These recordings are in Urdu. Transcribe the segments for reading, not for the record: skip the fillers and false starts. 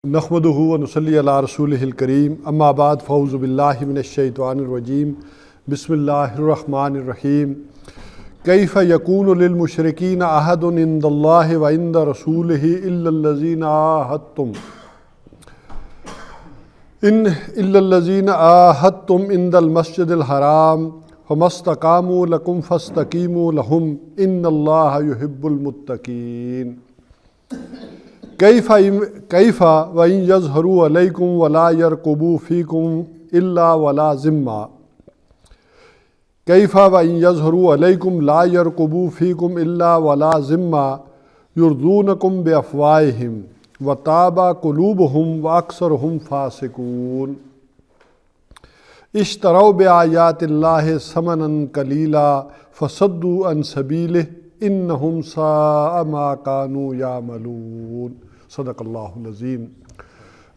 نحمدہ و نصلی علی رسولہ الکریم اما بعد فاعوذ باللہ من الشیطان الرجیم بسم اللہ الرحمن الرحیم کیف یکون للمشرکین عہد عند اللہ و عند رسولہ الا الذین عاہدتم عند المسجد الحرام فما استقاموا لکم فاستقیموا لہم ان اللہ یحب المتقین کیف وَإِن يَظْهَرُوا عَلَيْكُمْ وَلَا يَرْقُبُوا فِيكُمْ إِلَّا وَلَا ذِمَّةً كَيْفَ وَإِن يَظْهَرُوا عَلَيْكُمْ لَا يَرْقُبُوا فِيكُمْ إِلَّا وَلَا ذِمَّةً يُرْضُونَكُمْ بِأَفْوَاهِهِمْ وَتَابَ قُلُوبُهُمْ وَأَكْثَرُهُمْ فَاسِقُونَ اشتروا بآيات الله ثمنا قليلا فصدوا عن سبيله إنهم ساء ما كانوا يعملون صدق اللہ العظیم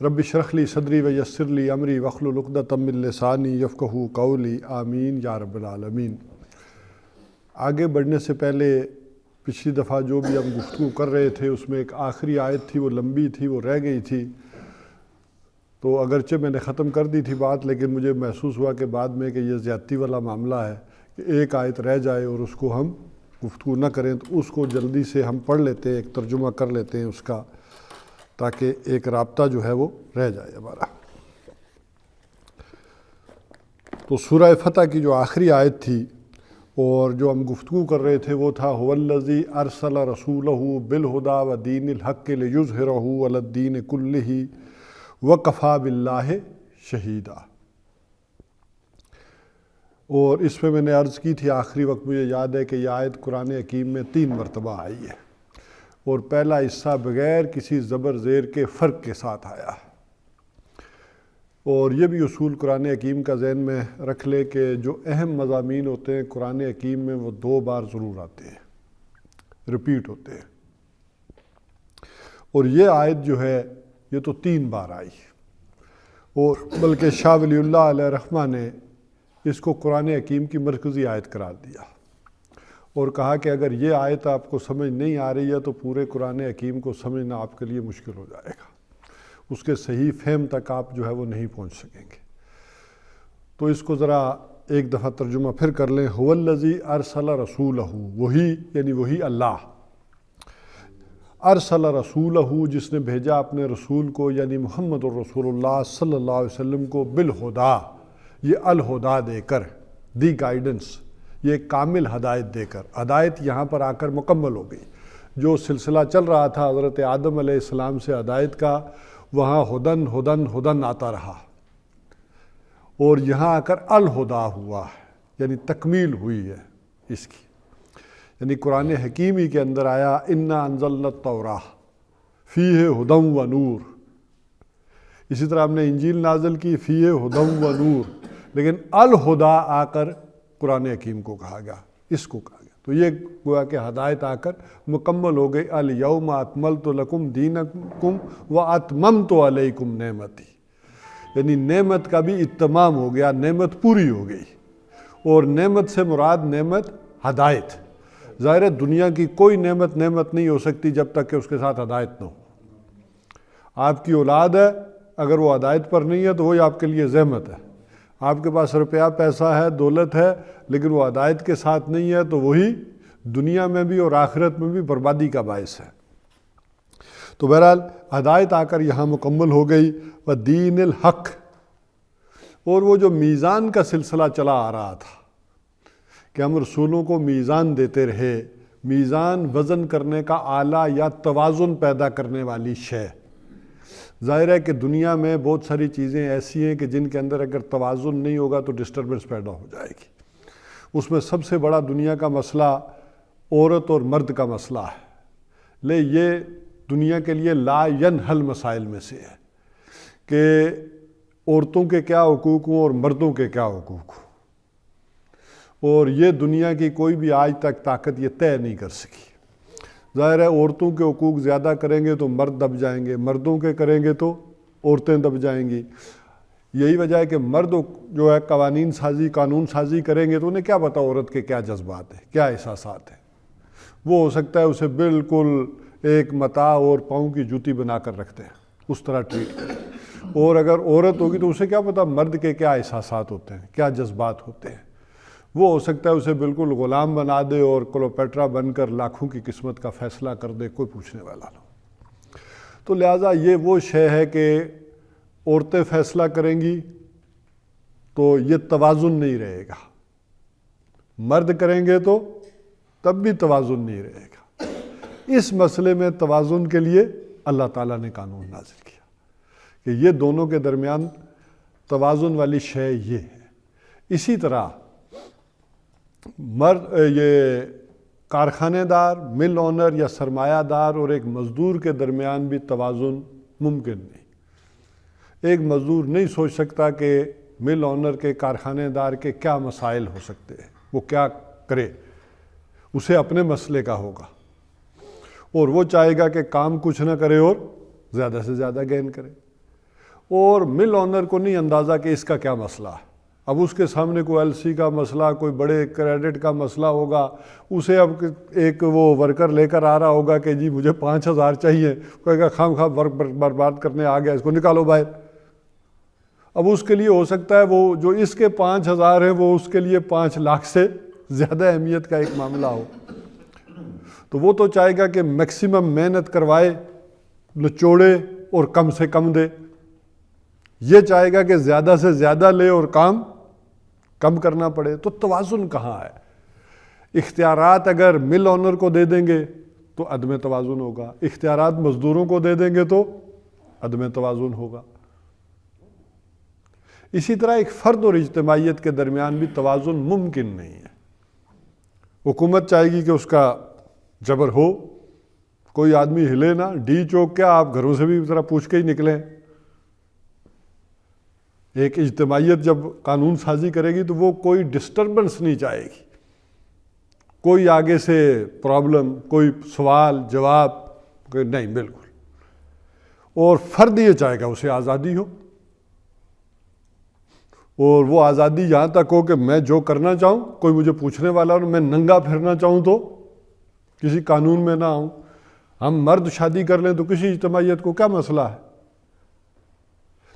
رب اشرح لی صدری ویسر لی امری واحلل عقدۃ من لسانی یفقہوا قولی آمین یا رب العالمین۔ آگے بڑھنے سے پہلے پچھلی دفعہ جو بھی ہم گفتگو کر رہے تھے اس میں ایک آخری آیت تھی، وہ لمبی تھی، وہ رہ گئی تھی، تو اگرچہ میں نے ختم کر دی تھی بات، لیکن مجھے محسوس ہوا کہ بعد میں کہ یہ زیادتی والا معاملہ ہے کہ ایک آیت رہ جائے اور اس کو ہم گفتگو نہ کریں، تو اس کو جلدی سے ہم پڑھ لیتے ہیں، ایک ترجمہ کر لیتے ہیں اس کا، تاکہ ایک رابطہ جو ہے وہ رہ جائے ہمارا۔ تو سورہ فتح کی جو آخری آیت تھی اور جو ہم گفتگو کر رہے تھے وہ تھا هو الذی ارسل رسولہ بالہدی ودین الحق لیظہرہ علی الدین کلہ وکفی باللہ شہیدا۔ اور اس میں نے عرض کی تھی آخری وقت، مجھے یاد ہے کہ یہ آیت قرآن حکیم میں 3 مرتبہ آئی ہے، اور پہلا حصہ بغیر کسی زبر زیر کے فرق کے ساتھ آیا ہے۔ اور یہ بھی اصول قرآن حکیم کا ذہن میں رکھ لے کہ جو اہم مضامین ہوتے ہیں قرآن حکیم میں وہ 2 بار ضرور آتے ہیں، ریپیٹ ہوتے ہیں، اور یہ آیت جو ہے یہ تو 3 بار آئی، اور بلکہ شاہ ولی اللہ علیہ رحمہ نے اس کو قرآن حکیم کی مرکزی آیت قرار دیا اور کہا کہ اگر یہ آیت آپ کو سمجھ نہیں آ رہی ہے تو پورے قرآن حکیم کو سمجھنا آپ کے لیے مشکل ہو جائے گا، اس کے صحیح فہم تک آپ جو ہے وہ نہیں پہنچ سکیں گے۔ تو اس کو ذرا ایک دفعہ ترجمہ پھر کر لیں۔ هو الذی ارسل رسولہ، وہی یعنی وہی اللہ، ارسل رسولہ جس نے بھیجا اپنے رسول کو یعنی محمد الرسول اللہ صلی اللہ علیہ وسلم کو بالہدا، یہ الہدا دے کر، دی گائیڈنس، یہ کامل ہدایت دے کر، ہدایت یہاں پر آ کر مکمل ہو گئی۔ جو سلسلہ چل رہا تھا حضرت آدم علیہ السلام سے ہدایت کا، وہاں ہدن ہدن ہدن آتا رہا، اور یہاں آ کر الہدا ہوا ہے، یعنی تکمیل ہوئی ہے اس کی، یعنی قرآن حکیم ہی کے اندر آیا انا انزلنا التوراہ فیہ ہدی و نور۔ اسی طرح ہم نے انجیل نازل کی فیہ ہدی و نور، لیکن الہدا آ کر قرآن حکیم کو کہا گیا، اس کو کہا گیا، تو یہ گویا کہ ہدایت آ کر مکمل ہو گئی۔ الیوم اکملت لکم دینکم واتممت علیکم نعمتی، یعنی نعمت کا بھی اتمام ہو گیا، نعمت پوری ہو گئی، اور نعمت سے مراد نعمت ہدایت۔ ظاہر ہے دنیا کی کوئی نعمت نہیں ہو سکتی جب تک کہ اس کے ساتھ ہدایت نہ ہو۔ آپ کی اولاد ہے، اگر وہ ہدایت پر نہیں ہے تو وہی آپ کے لیے زحمت ہے۔ آپ کے پاس روپیہ پیسہ ہے، دولت ہے، لیکن وہ ہدایت کے ساتھ نہیں ہے تو وہی دنیا میں بھی اور آخرت میں بھی بربادی کا باعث ہے۔ تو بہرحال ہدایت آ کر یہاں مکمل ہو گئی۔ ودین الحق، اور وہ جو میزان کا سلسلہ چلا آ رہا تھا کہ ہم رسولوں کو میزان دیتے رہے، میزان وزن کرنے کا آلہ یا توازن پیدا کرنے والی شے۔ ظاہر ہے کہ دنیا میں بہت ساری چیزیں ایسی ہیں کہ جن کے اندر اگر توازن نہیں ہوگا تو ڈسٹربنس پیدا ہو جائے گی۔ اس میں سب سے بڑا دنیا کا مسئلہ عورت اور مرد کا مسئلہ ہے، یہ دنیا کے لیے لا ینحل مسائل میں سے ہے کہ عورتوں کے کیا حقوق ہوں اور مردوں کے کیا حقوق ہوں، اور یہ دنیا کی کوئی بھی آج تک طاقت یہ طے نہیں کر سکی۔ ظاہر ہے عورتوں کے حقوق زیادہ کریں گے تو مرد دب جائیں گے، مردوں کے کریں گے تو عورتیں دب جائیں گی۔ یہی وجہ ہے کہ مرد جو ہے قانون سازی کریں گے تو انہیں کیا پتہ عورت کے کیا جذبات ہیں، کیا احساسات ہیں۔ وہ ہو سکتا ہے اسے بالکل ایک متاع اور پاؤں کی جوتی بنا کر رکھتے ہیں، اس طرح ٹریٹ کریں. اور اگر عورت ہوگی تو اسے کیا پتا مرد کے کیا احساسات ہوتے ہیں, کیا جذبات ہوتے ہیں. وہ ہو سکتا ہے اسے بالکل غلام بنا دے اور کلوپیٹرا بن کر لاکھوں کی قسمت کا فیصلہ کر دے, کوئی پوچھنے والا نہ. تو لہٰذا یہ وہ شے ہے کہ عورتیں فیصلہ کریں گی تو یہ توازن نہیں رہے گا, مرد کریں گے تو تب بھی توازن نہیں رہے گا. اس مسئلے میں توازن کے لیے اللہ تعالیٰ نے قانون نازل کیا کہ یہ دونوں کے درمیان توازن والی شے یہ ہے. اسی طرح یہ کارخانے دار, مل اونر یا سرمایہ دار اور ایک مزدور کے درمیان بھی توازن ممکن نہیں. ایک مزدور نہیں سوچ سکتا کہ مل اونر کے, کارخانے دار کے کیا مسائل ہو سکتے ہیں, وہ کیا کرے. اسے اپنے مسئلے کا ہوگا اور وہ چاہے گا کہ کام کچھ نہ کرے اور زیادہ سے زیادہ گین کرے. اور مل اونر کو نہیں اندازہ کہ اس کا کیا مسئلہ ہے. اب اس کے سامنے کوئی ایل سی کا مسئلہ, کوئی بڑے کریڈٹ کا مسئلہ ہوگا. اسے اب ایک وہ ورکر لے کر آ رہا ہوگا کہ جی مجھے 5,000 چاہیے, کہے گا خام خواہ ورک برباد کرنے آ گیا, اس کو نکالو باہر. اب اس کے لیے ہو سکتا ہے وہ جو اس کے 5,000 ہیں وہ اس کے لیے 5 لاکھ سے زیادہ اہمیت کا ایک معاملہ ہو. تو وہ تو چاہے گا کہ میکسیمم محنت کروائے, نچوڑے اور کم سے کم دے. یہ چاہے گا کہ زیادہ سے زیادہ لے اور کام کم کرنا پڑے. تو توازن کہاں ہے؟ اختیارات اگر مل اونر کو دے دیں گے تو عدم توازن ہوگا, اختیارات مزدوروں کو دے دیں گے تو عدم توازن ہوگا. اسی طرح ایک فرد اور اجتماعیت کے درمیان بھی توازن ممکن نہیں ہے. حکومت چاہے گی کہ اس کا جبر ہو, کوئی آدمی ہلے نہ, ڈی چوک کیا آپ گھروں سے بھی ذرا پوچھ کے ہی نکلیں. ایک اجتماعیت جب قانون سازی کرے گی تو وہ کوئی ڈسٹربنس نہیں چاہے گی, کوئی آگے سے پرابلم, کوئی سوال جواب نہیں, بالکل. اور فرد یہ چاہے گا اسے آزادی ہو, اور وہ آزادی یہاں تک ہو کہ میں جو کرنا چاہوں کوئی مجھے پوچھنے والا, اور میں ننگا پھرنا چاہوں تو کسی قانون میں نہ آؤں. ہم مرد شادی کر لیں تو کسی اجتماعیت کو کیا مسئلہ ہے؟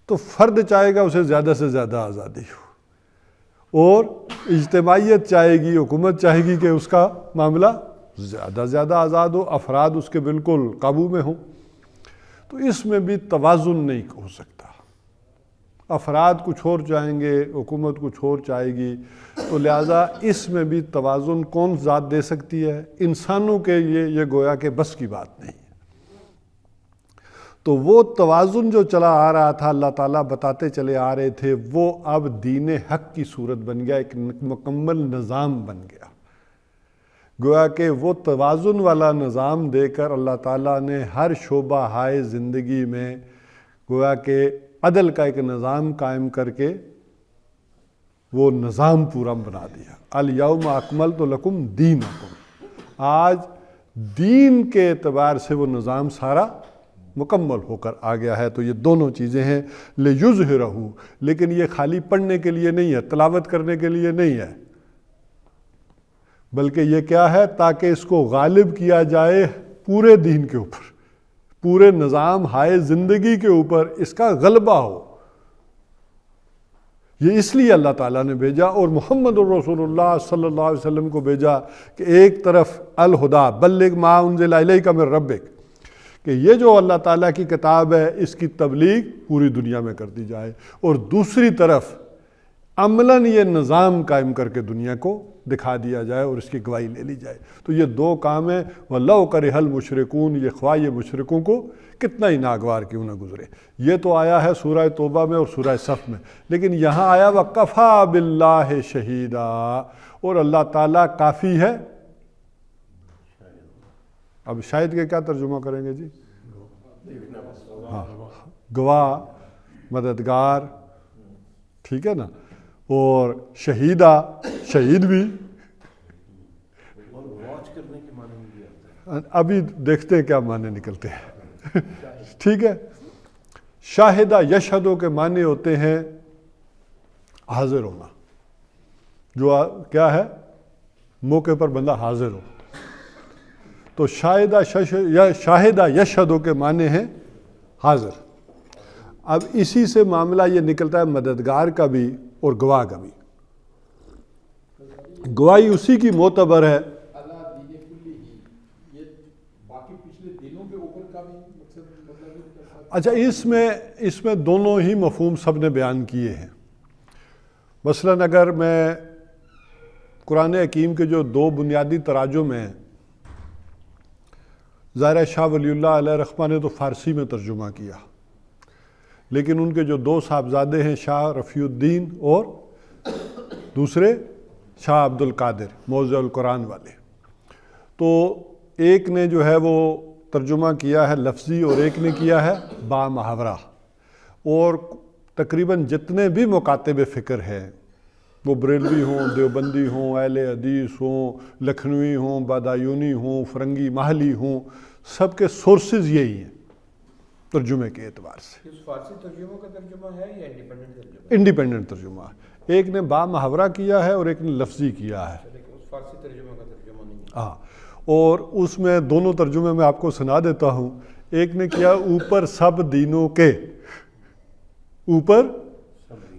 تو فرد چاہے گا اسے زیادہ سے زیادہ آزادی ہو, اور اجتماعیت چاہے گی, حکومت چاہے گی کہ اس کا معاملہ زیادہ سے زیادہ آزاد ہو, افراد اس کے بالکل قابو میں ہوں. تو اس میں بھی توازن نہیں ہو سکتا. افراد کچھ اور چاہیں گے, حکومت کچھ اور چاہے گی. تو لہٰذا اس میں بھی توازن کون ذات دے سکتی ہے؟ انسانوں کے لیے یہ گویا کہ بس کی بات نہیں ہے. تو وہ توازن جو چلا آ رہا تھا, اللہ تعالیٰ بتاتے چلے آ رہے تھے, وہ اب دین حق کی صورت بن گیا, ایک مکمل نظام بن گیا. گویا کہ وہ توازن والا نظام دے کر اللہ تعالیٰ نے ہر شعبہ ہائے زندگی میں گویا کہ عدل کا ایک نظام قائم کر کے وہ نظام پورا بنا دیا. الیوم اکملت لکم دینکم, آج دین کے اعتبار سے وہ نظام سارا مکمل ہو کر آ گیا ہے. تو یہ دونوں چیزیں ہیں لیظہرہ, لیکن یہ خالی پڑھنے کے لیے نہیں ہے, تلاوت کرنے کے لیے نہیں ہے, بلکہ یہ کیا ہے؟ تاکہ اس کو غالب کیا جائے پورے دین کے اوپر, پورے نظام ہائے زندگی کے اوپر اس کا غلبہ ہو. یہ اس لیے اللہ تعالیٰ نے بھیجا, اور محمد الرسول اللہ صلی اللہ علیہ وسلم کو بھیجا کہ ایک طرف الہدا بلغ ما انزل الیک من ربک, کہ یہ جو اللہ تعالیٰ کی کتاب ہے اس کی تبلیغ پوری دنیا میں کر دی جائے, اور دوسری طرف عملاً یہ نظام قائم کر کے دنیا کو دکھا دیا جائے اور اس کی گواہی لے لی جائے. تو یہ دو کام ہیں. وَلَوْ كَرِهَ الْمُشْرِكُونَ, یہ خواہ یہ مشرکوں کو کتنا ہی ناگوار کیوں نہ گزرے. یہ تو آیا ہے سورہ توبہ میں اور سورہ صف میں, لیکن یہاں آیا وَكَفَى بِاللَّهِ شَهِيدًا, اور اللہ تعالیٰ کافی ہے. اب شاہد کے کیا ترجمہ کریں گے جی؟ ہاں, گواہ, مددگار, ٹھیک ہے نا. اور شہیدہ, شہید بھی. ابھی دیکھتے ہیں کیا معنی نکلتے ہیں. ٹھیک ہے. شاہدہ یشہدو کے معنی ہوتے ہیں حاضر ہونا, جو کیا ہے؟ موقع پر بندہ حاضر ہو. تو شاہدہ یشہدو کے معنی ہیں حاضر. اب اسی سے معاملہ یہ نکلتا ہے مددگار کا بھی اور گواہ کا بھی. گواہی اسی کی معتبر ہے. اچھا اس میں دونوں ہی مفہوم سب نے بیان کیے ہیں. مثلاً اگر میں قرآن حکیم کے جو دو بنیادی تراجم ہیں، ظاہر شاہ ولی اللہ علیہ رحمہ نے تو فارسی میں ترجمہ کیا، لیکن ان کے جو دو صاحبزادے ہیں شاہ رفیع الدین اور دوسرے شاہ عبد القادر موضع القرآن والے، تو ایک نے جو ہے وہ ترجمہ کیا ہے لفظی اور ایک نے کیا ہے با محاورہ. اور تقریباً جتنے بھی مکاتب فکر ہیں، وہ بریلوی ہوں، دیوبندی ہوں، اہل حدیث ہوں، لکھنوی ہوں، بادایونی ہوں، فرنگی محلی ہوں، سب کے سورسز یہی ہیں ترجمے کے اعتبار سے. فارسی ترجمہ کا ترجمہ ہے یا انڈیپینڈنٹ ترجمہ؟ انڈیپینڈنٹ ترجمہ. ایک نے با محاورہ کیا ہے اور ایک نے لفظی کیا ہے. فارسی ترجمہ کا ترجمہ نہیں ہے. ہاں، اور اس میں دونوں ترجمے میں آپ کو سنا دیتا ہوں. ایک نے کیا اوپر سب دینوں کے، اوپر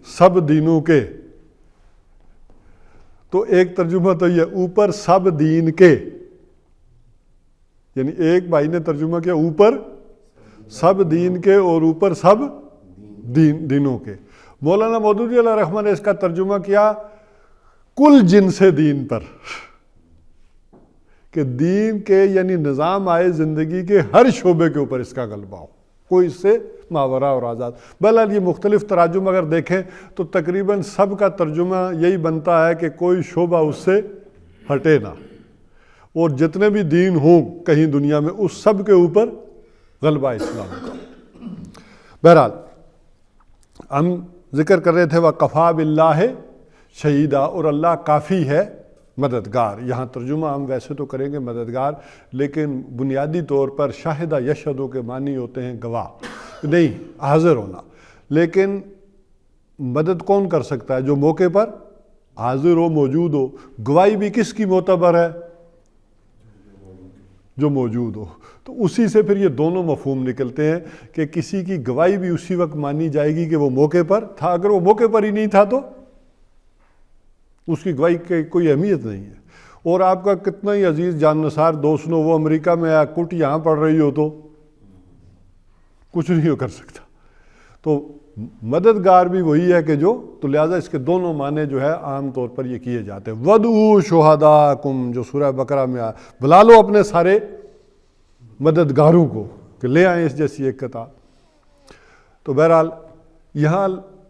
سب دینوں کے، تو ایک ترجمہ تو یہ اوپر سب دین کے، یعنی ایک بھائی نے ترجمہ کیا اوپر سب دین کے اور اوپر سب دینوں کے. مولانا مودودی علیہ رحمہ نے اس کا ترجمہ کیا کل جنس دین پر، کہ دین کے یعنی نظام آئے زندگی کے ہر شعبے کے اوپر اس کا غلبہ ہو، کوئی اس سے ماورا اور آزاد. بہرحال یہ مختلف تراجم اگر دیکھیں تو تقریباً سب کا ترجمہ یہی بنتا ہے کہ کوئی شعبہ اس سے ہٹے نہ، اور جتنے بھی دین ہوں کہیں دنیا میں اس سب کے اوپر غلبہ اسلام کا. بہرحال ہم ذکر کر رہے تھے وَقَفَا بِاللَّهِ شہیدہ، اور اللہ کافی ہے مددگار. یہاں ترجمہ ہم ویسے تو کریں گے مددگار، لیکن بنیادی طور پر شاہدہ یشہدو کے معنی ہوتے ہیں گواہ، نہیں حاضر ہونا. لیکن مدد کون کر سکتا ہے؟ جو موقع پر حاضر ہو، موجود ہو. گواہی بھی کس کی معتبر ہے؟ جو موجود ہو. تو اسی سے پھر یہ دونوں مفہوم نکلتے ہیں کہ کسی کی گواہی بھی اسی وقت مانی جائے گی کہ وہ موقع پر تھا، اگر وہ موقع پر ہی نہیں تھا تو اس کی گواہی کی کوئی اہمیت نہیں ہے. اور آپ کا کتنا ہی عزیز جان نثار دوست نو، وہ امریکہ میں آیا کٹ یہاں پڑھ رہی ہو تو کچھ نہیں کر سکتا. تو مددگار بھی وہی ہے کہ جو، تو لہٰذا اس کے دونوں معنی جو ہے عام طور پر یہ کیے جاتے ہیں. وَدْعُوا شُهَدَاءَكُمْ جو سورہ بقرہ میں آیا، بلا لو اپنے سارے مددگاروں کو کہ لے آئیں اس جیسی ایک کتاب. تو بہرحال یہاں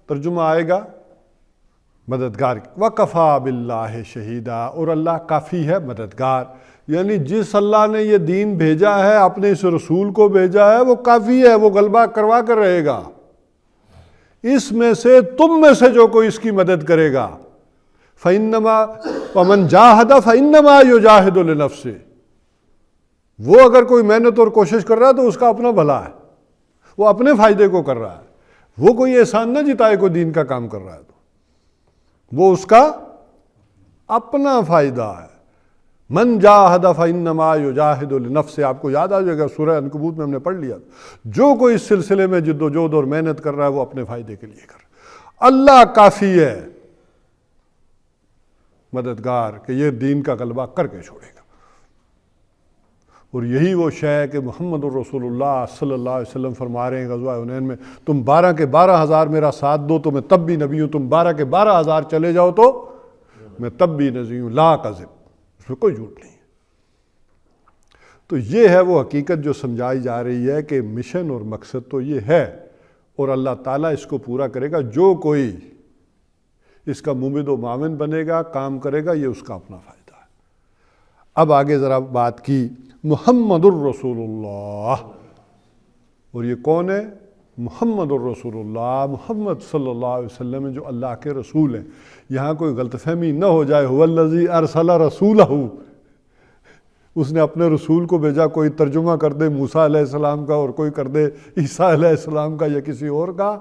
ترجمہ آئے گا مددگار. وَقَفَا بِاللَّهِ شہیدہ، اور اللہ کافی ہے مددگار. یعنی جس اللہ نے یہ دین بھیجا ہے، اپنے اس رسول کو بھیجا ہے، وہ کافی ہے، وہ غلبہ کروا کر رہے گا. اس میں سے تم میں سے جو کوئی اس کی مدد کرے گا، فَإِنَّمَا وَمَنْ جَاهَدَ فَإِنَّمَا يُجَاهِدُ لِنَفْسِهِ، وہ اگر کوئی محنت اور کوشش کر رہا ہے تو اس کا اپنا بھلا ہے، وہ اپنے فائدے کو کر رہا ہے. وہ کوئی احسان نہ جتائے کوئی دین کا کام کر رہا ہے تو وہ اس کا اپنا فائدہ ہے. من جاہد فإنما یجاہد لنفسہ، آپ کو یاد آ جائے گا سورہ عنکبوت میں ہم نے پڑھ لیا. جو کوئی اس سلسلے میں جد و جہد اور محنت کر رہا ہے وہ اپنے فائدے کے لیے کر رہا ہے. اللہ کافی ہے مددگار کہ یہ دین کا غلبہ کر کے چھوڑے گا. اور یہی وہ شے ہے کہ محمد الرسول اللہ صلی اللہ علیہ وسلم فرما رہے ہیں غزوہ حنین میں، تم 12 کے 12,000 میرا ساتھ دو تو میں تب بھی نبی ہوں، تم 12 کے 12,000 چلے جاؤ تو میں تب بھی نبی ہوں، لا کذب، اس میں کوئی جھوٹ نہیں ہے. تو یہ ہے وہ حقیقت جو سمجھائی جا رہی ہے کہ مشن اور مقصد تو یہ ہے، اور اللہ تعالیٰ اس کو پورا کرے گا. جو کوئی اس کا ممد و معاون بنے گا، کام کرے گا، یہ اس کا اپنا فائدہ ہے. اب آگے ذرا بات کی محمد الرسول اللہ، اور یہ کون ہے؟ محمد الرسول اللہ، محمد صلی اللہ علیہ وسلم جو اللہ کے رسول ہیں. یہاں کوئی غلط فہمی نہ ہو جائے. هو الذی ارسل رسولہ، اس نے اپنے رسول کو بھیجا. کوئی ترجمہ کر دے موسیٰ علیہ السلام کا اور کوئی کر دے عیسیٰ علیہ السلام کا یا کسی اور کا.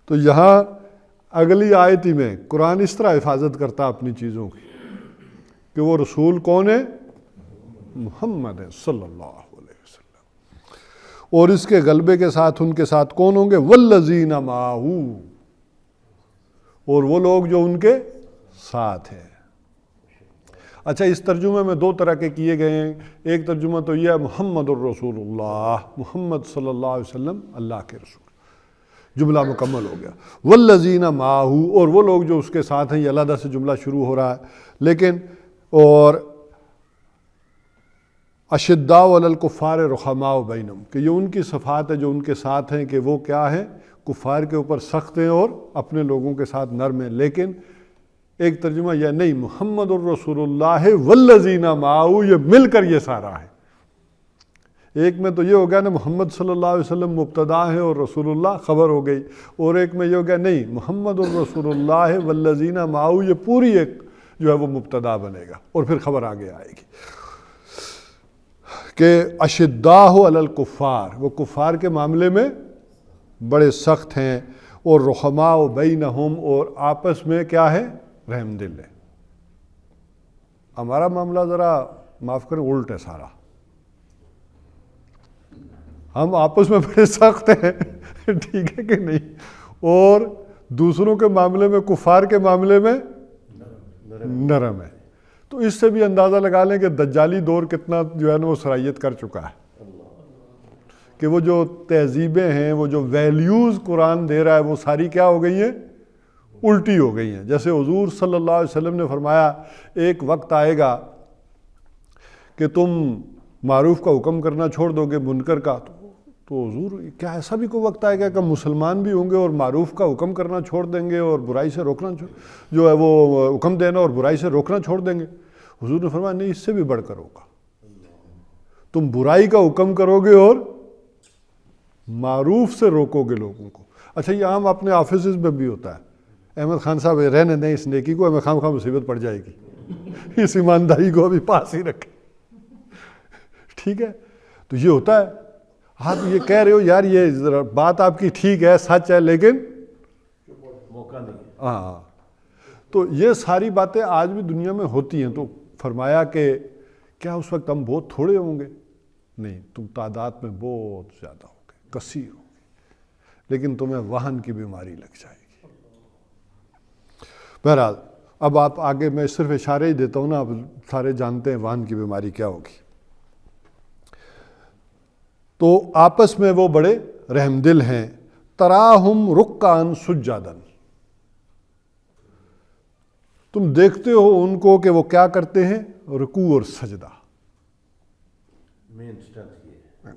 تو یہاں اگلی آیت ہی میں قرآن اس طرح حفاظت کرتا اپنی چیزوں کی کہ وہ رسول کون ہے؟ محمد صلی اللہ علیہ وسلم. اور اس کے غلبے کے ساتھ ان کے ساتھ کون ہوں گے؟ والذین معہو، اور وہ لوگ جو ان کے ساتھ ہیں۔ اچھا، اس ترجمے میں دو طرح کے کیے گئے ہیں۔ ایک ترجمہ تو یہ ہے محمد الرسول اللہ، محمد صلی اللہ علیہ وسلم اللہ کے رسول، جملہ مکمل ہو گیا۔ والذین معہو، اور وہ لوگ جو اس کے ساتھ ہیں، یہ علیحدہ سے جملہ شروع ہو رہا ہے، لیکن اور اشداء علی الکفار رحماء بینہم، کہ یہ ان کی صفات ہے جو ان کے ساتھ ہیں، کہ وہ کیا ہیں؟ کفار کے اوپر سخت ہیں اور اپنے لوگوں کے ساتھ نرم ہیں۔ لیکن ایک ترجمہ یہ نہیں، محمد الرسول اللہ والذین معہو، یہ مل کر یہ سارا ہے۔ ایک میں تو یہ ہو گیا نا محمد صلی اللہ علیہ وسلم مبتدا ہے اور رسول اللہ خبر ہو گئی، اور ایک میں یہ ہو گیا نہیں، محمد الرسول اللہ والذین معہو، یہ پوری ایک جو ہے وہ مبتدا بنے گا اور پھر خبر آگے آئے گی کہ اشداء علی الکفار، وہ کفار کے معاملے میں بڑے سخت ہیں، اور رحماء بینہم، اور آپس میں کیا ہے؟ رحم دل ہے۔ ہمارا معاملہ ذرا معاف کریں الٹ ہے سارا، ہم آپس میں بڑے سخت ہیں ٹھیک ہے کہ نہیں، اور دوسروں کے معاملے میں، کفار کے معاملے میں نرم ہے۔ تو اس سے بھی اندازہ لگا لیں کہ دجالی دور کتنا جو ہے نا وہ صلاحیت کر چکا ہے، کہ وہ جو تہذیبیں ہیں، وہ جو ویلیوز قرآن دے رہا ہے، وہ ساری کیا ہو گئی ہیں؟ الٹی ہو گئی ہیں۔ جیسے حضور صلی اللہ علیہ وسلم نے فرمایا ایک وقت آئے گا کہ تم معروف کا حکم کرنا چھوڑ دو گے منکر کا، تو حضور کیا ایسا بھی کوئی وقت آئے گا کہ مسلمان بھی ہوں گے اور معروف کا حکم کرنا چھوڑ دیں گے اور برائی سے روکنا جو ہے وہ حکم دینا اور برائی سے روکنا چھوڑ دیں گے؟ حضور نے فرمایا نہیں، اس سے بھی بڑھ کر ہوگا، تم برائی کا حکم کرو گے اور معروف سے روکو گے لوگوں کو۔ اچھا، یہ عام اپنے آفیسز میں بھی ہوتا ہے، احمد خان صاحب رہنے دیں اس نیکی کو، ہمیں خام خواہ مصیبت پڑ جائے گی، اس ایمانداری کو ابھی پاس ہی رکھیں، ٹھیک ہے؟ تو یہ ہوتا ہے، آپ یہ کہہ رہے ہو یار یہ بات آپ کی ٹھیک ہے، سچ ہے، لیکن موقع نہیں۔ ہاں، تو یہ ساری باتیں آج بھی دنیا میں ہوتی ہیں۔ تو فرمایا کہ کیا اس وقت ہم بہت تھوڑے ہوں گے؟ نہیں، تم تعداد میں بہت زیادہ ہو گے، کثیر ہو گے، لیکن تمہیں وہن کی بیماری لگ جائے گی۔ بہرحال اب آپ آگے، میں صرف اشارے ہی دیتا ہوں نا، اب سارے جانتے ہیں وہن کی بیماری کیا ہوگی۔ تو آپس میں وہ بڑے رحم دل ہیں۔ تراہم رکعاً سجداً، تم دیکھتے ہو ان کو کہ وہ کیا کرتے ہیں؟ رکوع اور سجدہ۔ مین اسٹرینتھ یہ ہے۔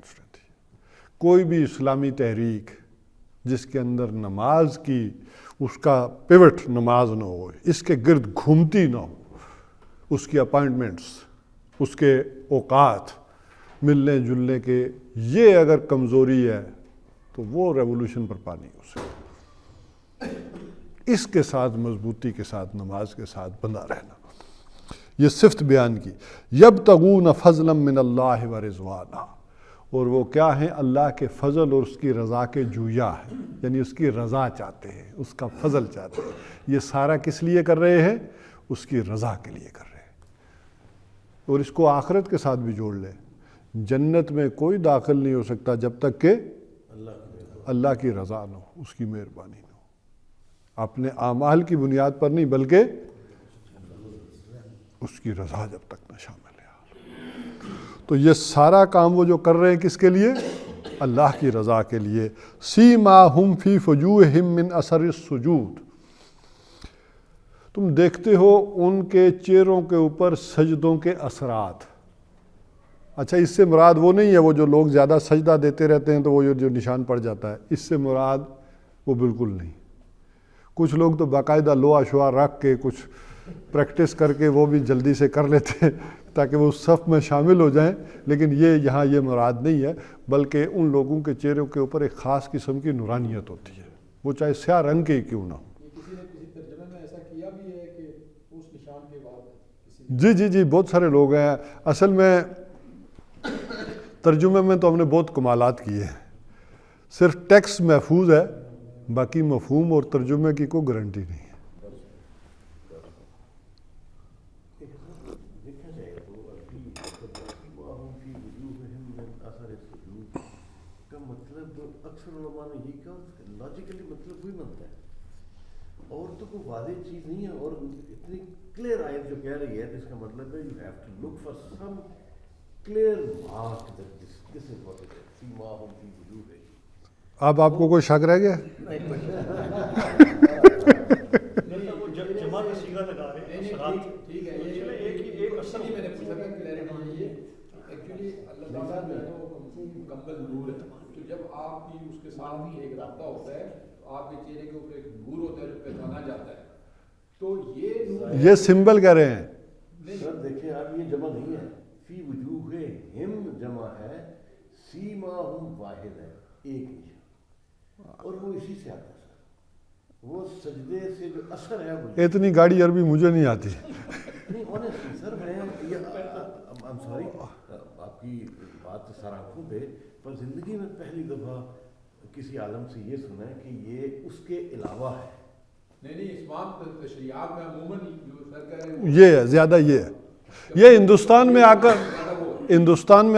کوئی بھی اسلامی تحریک جس کے اندر نماز کی اس کا پیوٹ نماز نہ ہو، اس کے گرد گھومتی نہ ہو، اس کی اپائنٹمنٹس، اس کے اوقات، ملنے جلنے کے، یہ اگر کمزوری ہے تو وہ ریولوشن پر پانی ہو سکے۔ اس کے ساتھ مضبوطی کے ساتھ نماز کے ساتھ بندہ رہنا، یہ صفت بیان کی۔ یبتغون فضلا من اللہ ورضوانا، اور وہ کیا ہیں؟ اللہ کے فضل اور اس کی رضا کے جویا ہیں، یعنی اس کی رضا چاہتے ہیں، اس کا فضل چاہتے ہیں۔ یہ سارا کس لیے کر رہے ہیں؟ اس کی رضا کے لیے کر رہے ہیں۔ اور اس کو آخرت کے ساتھ بھی جوڑ لیں، جنت میں کوئی داخل نہیں ہو سکتا جب تک کہ اللہ کی رضا نہ ہو، اس کی مہربانی نہ ہو، اپنے اعمال کی بنیاد پر نہیں بلکہ اس کی رضا جب تک نہ شامل ہے۔ تو یہ سارا کام وہ جو کر رہے ہیں کس کے لیے؟ اللہ کی رضا کے لیے۔ سیماہم فی وجوہہم من اثر السجود، تم دیکھتے ہو ان کے چہروں کے اوپر سجدوں کے اثرات۔ اچھا، اس سے مراد وہ نہیں ہے وہ جو لوگ زیادہ سجدہ دیتے رہتے ہیں تو وہ جو نشان پڑ جاتا ہے، اس سے مراد وہ بالکل نہیں۔ کچھ لوگ تو باقاعدہ لوہا شوہا رکھ کے کچھ پریکٹس کر کے وہ بھی جلدی سے کر لیتے ہیں تاکہ وہ اس صف میں شامل ہو جائیں، لیکن یہ یہاں یہ مراد نہیں ہے، بلکہ ان لوگوں کے چہروں کے اوپر ایک خاص قسم کی نورانیت ہوتی ہے، وہ چاہے سیاہ رنگ کے ہی کیوں نہ ہو۔ کسی نے کسی ترجمے میں ایسا کیا بھی ہے کہ اس نشان کے بعد جی بہت سارے لوگ ہیں۔ اصل میں ترجمے میں تو ہم نے بہت کمالات کیے ہیں، صرف ٹیکسٹ محفوظ ہے، باقی مفہوم اور ترجمے کی کوئی گارنٹی نہیں ہے۔ دیکھا جائے تو مطلب وہی بنتا ہے. اور تو کوئی واضح چیز نہیں ہے, اور اتنی کلیئر آیت جو کہہ رہی ہے اس کا مطلب ہے you have to look for some clear mark that this is what it is. سیماہم فی وجوہہم. اب آپ کو کوئی شک رہ گیا؟ وہ جمع کا صیغہ لگا رہے ہیں. ٹھیک ہے, ایک اصل میں نے پوچھا تھا کلیئرٹی یہ ایکچولی اللہ تعالیٰ جو ہے وہ مکمل نور ہے, تو جب آپ کی اس کے ساتھ ایک رابطہ ہوتا ہے تو آپ کے چہرے کے اوپر ایک نور ہوتا ہے جو پہچانا جاتا ہے, تو یہ سمبل کہہ رہے ہیں. سر دیکھیں آپ, یہ جمع نہیں ہے. فی وجوہہم جمع ہے, سیماہم واحد ہے, ایک نشان, اور وہ اسی سے آتا ہے سر. وہ سجدے سے جو اثر ہے وہ اتنی گاڑی عربی مجھے نہیں آتی. نہیں آنیسٹلی سر, میں I'm sorry, آپ کی بات سر آنکھوں پہ, پر زندگی میں پہلی دفعہ کسی عالم سے یہ سنا ہے کہ یہ اس کے علاوہ ہے. نہیں اسلام تشریعات میں عموماً جو سر کہہ رہے ہیں یہ ہے زیادہ, یہ ہے, یہ ہندوستان میں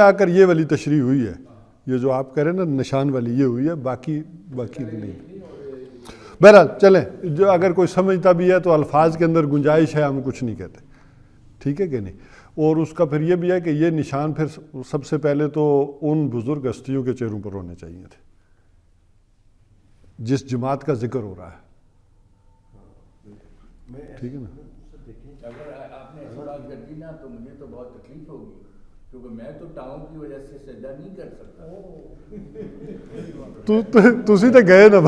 آ کر یہ والی تشریح ہوئی ہے. یہ جو آپ کہہ رہے ہیں نا نشان والی, یہ ہوئی ہے, باقی نہیں. بہرحال چلیں, جو اگر کوئی سمجھتا بھی ہے تو الفاظ کے اندر گنجائش ہے, ہم کچھ نہیں کہتے, ٹھیک ہے کہ نہیں. اور اس کا پھر یہ بھی ہے کہ یہ نشان پھر سب سے پہلے تو ان بزرگ ہستیوں کے چہروں پر ہونے چاہیے تھے جس جماعت کا ذکر ہو رہا ہے, ٹھیک ہے نا. اگر آپ نے ایسی بات کر دی نا تو مجھے تو بہت تکلیف ہوگی, کیونکہ میں تو ٹاؤں کی وجہ سے سجدہ نہیں کر سکتا. تسی تو گئے نا.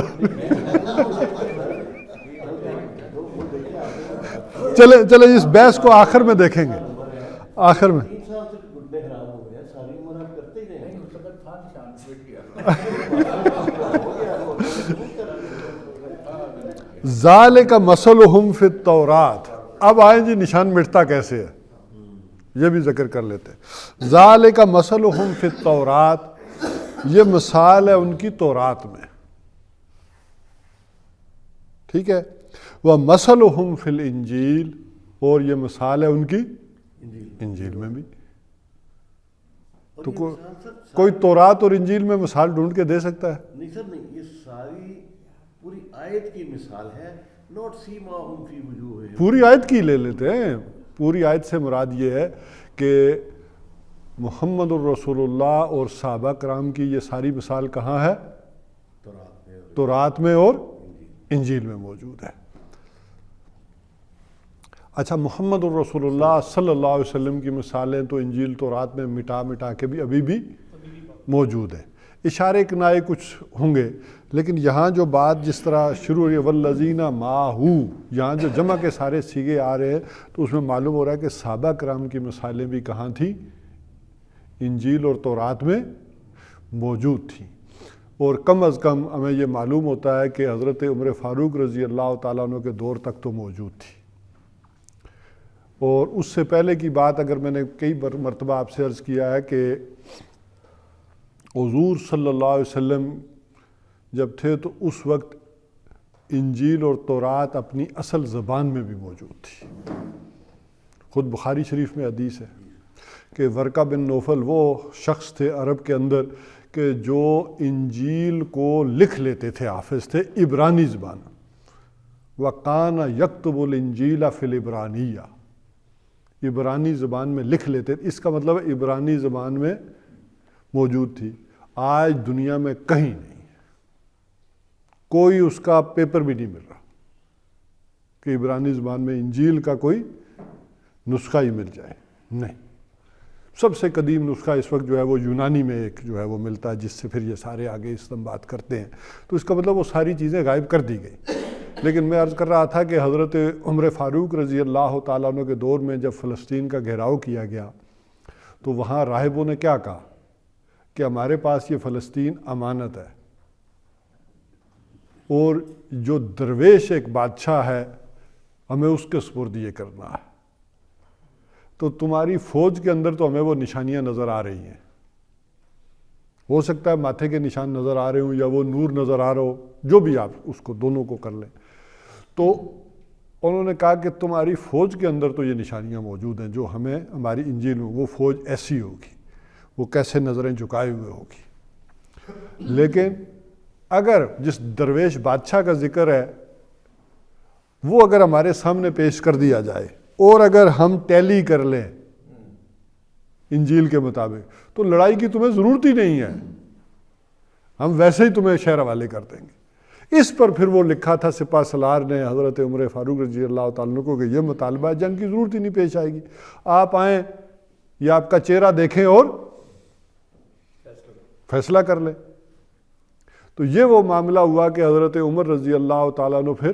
چلے اس بحث کو آخر میں دیکھیں گے, آخر میں. 3 سال سے گھٹنے خراب ہو گئے ہیں, ساری عمر آپ کرتے ہی رہے. نہیں اس وقت تھا نشان بیٹھ گیا. ذالک مثلہم فی التوراۃ. اب آئیں جی نشان مٹتا کیسے ہے, یہ بھی ذکر کر لیتے. ذالک مثلہم فی التوراۃ, یہ مثال ہے ان کی تورات میں, ٹھیک ہے. ومثلہم فی الانجیل, اور یہ مثال ہے ان کی انجیل میں بھی. تو کوئی تورات اور انجیل میں مثال ڈھونڈ کے دے سکتا ہے؟ نہیں سر نہیں, یہ ساری پوری آیت کی مثال ہے, نوٹ سیماہم فی وجوہہم. پوری آیت کی لے لیتے ہیں. پوری آیت سے مراد یہ ہے کہ محمد الرسول اللہ اور صحابہ کرام کی یہ ساری مثال کہاں ہے؟ تورات میں اور انجیل میں موجود ہے. اچھا, محمد الرسول اللہ صلی اللہ علیہ وسلم کی مثالیں تو انجیل تورات میں مٹا کے بھی ابھی بھی موجود ہیں. اشارے کنائے کچھ ہوں گے, لیکن یہاں جو بات جس طرح شروع ہوئی ہے والذین معہ, یہاں جو جمع کے سارے سیغے آ رہے ہیں تو اس میں معلوم ہو رہا ہے کہ صحابہ کرام کی مثالیں بھی کہاں تھیں؟ انجیل اور تورات میں موجود تھیں. اور کم از کم ہمیں یہ معلوم ہوتا ہے کہ حضرت عمر فاروق رضی اللہ تعالیٰ عنہ کے دور تک تو موجود تھی. اور اس سے پہلے کی بات اگر میں نے کئی مرتبہ آپ سے عرض کیا ہے کہ حضور صلی اللہ علیہ وسلم جب تھے تو اس وقت انجیل اور تورات اپنی اصل زبان میں بھی موجود تھی. خود بخاری شریف میں حدیث ہے کہ ورقہ بن نوفل وہ شخص تھے عرب کے اندر کہ جو انجیل کو لکھ لیتے تھے, حافظ تھے عبرانی زبان. وَقَانَ يَكْتُبُ الْإِنْجِيلَ فِي الْعِبْرَانِيَّةِ, عبرانی زبان میں لکھ لیتے. اس کا مطلب ہے عبرانی زبان میں موجود تھی. آج دنیا میں کہیں نہیں, کوئی اس کا پیپر بھی نہیں مل رہا کہ عبرانی زبان میں انجیل کا کوئی نسخہ ہی مل جائے. نہیں, سب سے قدیم نسخہ اس وقت جو ہے وہ یونانی میں ایک جو ہے وہ ملتا ہے, جس سے پھر یہ سارے آگے استنباط کرتے ہیں. تو اس کا مطلب وہ ساری چیزیں غائب کر دی گئی. لیکن میں عرض کر رہا تھا کہ حضرت عمر فاروق رضی اللہ تعالیٰ عنہ کے دور میں جب فلسطین کا گھیراؤ کیا گیا تو وہاں راہبوں نے کیا کہا کہ ہمارے پاس یہ فلسطین امانت ہے, اور جو درویش ایک بادشاہ ہے ہمیں اس کے سپرد یہ کرنا ہے. تو تمہاری فوج کے اندر تو ہمیں وہ نشانیاں نظر آ رہی ہیں, ہو سکتا ہے ماتھے کے نشان نظر آ رہے ہوں یا وہ نور نظر آ رہا ہو, جو بھی آپ اس کو دونوں کو کر لیں. تو انہوں نے کہا کہ تمہاری فوج کے اندر تو یہ نشانیاں موجود ہیں جو ہمیں ہماری انجیل میں, وہ فوج ایسی ہوگی, وہ کیسے نظریں جھکائے ہوئے ہوگی, لیکن اگر جس درویش بادشاہ کا ذکر ہے وہ اگر ہمارے سامنے پیش کر دیا جائے اور اگر ہم ٹیلی کر لیں انجیل کے مطابق تو لڑائی کی تمہیں ضرورت ہی نہیں ہے، ہم ویسے ہی تمہیں شہر حوالے کر دیں گے۔ اس پر پھر وہ لکھا تھا سپہ سالار نے حضرت عمر فاروق رضی اللہ تعالیٰ عنہ کو کہ یہ مطالبہ ہے، جنگ کی ضرورت ہی نہیں پیش آئے گی، آپ آئیں یا آپ کا چہرہ دیکھیں اور فیصلہ کر لیں۔ تو یہ وہ معاملہ ہوا کہ حضرت عمر رضی اللہ تعالیٰ عنہ پھر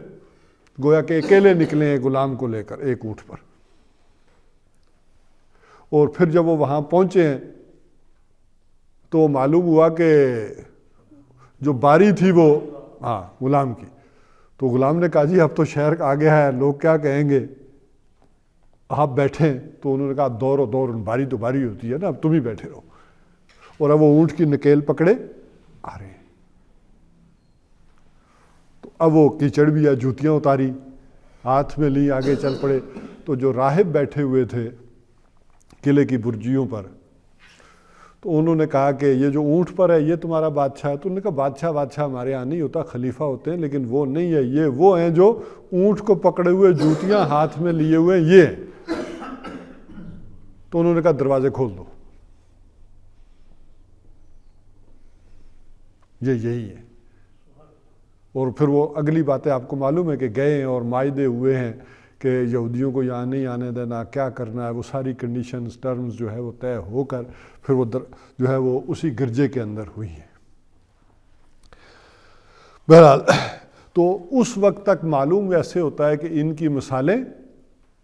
گویا کہ اکیلے نکلے ایک غلام کو لے کر ایک اونٹ پر، اور پھر جب وہ وہاں پہنچے ہیں تو معلوم ہوا کہ جو باری تھی وہ غلام کی، تو غلام نے کہا جی اب تو شہر آ گیا ہے، لوگ کیا کہیں گے، آپ بیٹھیں۔ تو انہوں نے کہا دور باری تو باری ہوتی ہے نا، اب تم ہی بیٹھے رہو۔ اور اب وہ اونٹ کی نکیل پکڑے آ رہے ہیں، تو اب وہ کیچڑ بھی ہے، جوتیاں اتاری، ہاتھ میں لی، آگے چل پڑے۔ تو جو راہب بیٹھے ہوئے تھے قلعے کی برجیوں پر، تو انہوں نے کہا کہ یہ جو اونٹ پر ہے یہ تمہارا بادشاہ ہے؟ تو انہوں نے کہا بادشاہ ہمارے یہاں نہیں ہوتا، خلیفہ ہوتے ہیں، لیکن وہ نہیں ہے، یہ وہ ہیں جو اونٹ کو پکڑے ہوئے جوتیاں ہاتھ میں لیے ہوئے ہیں، یہ ہیں۔ تو انہوں نے کہا دروازے کھول دو، یہی ہے۔ اور پھر وہ اگلی باتیں آپ کو معلوم ہے کہ گئے ہیں اور معاہدے ہوئے ہیں کہ یہودیوں کو یہاں نہیں آنے دینا، کیا کرنا ہے، وہ ساری کنڈیشنز ٹرمز جو ہے وہ طے ہو کر پھر وہ جو ہے وہ اسی گرجے کے اندر ہوئی ہیں۔ بہرحال تو اس وقت تک معلوم ایسے ہوتا ہے کہ ان کی مثالیں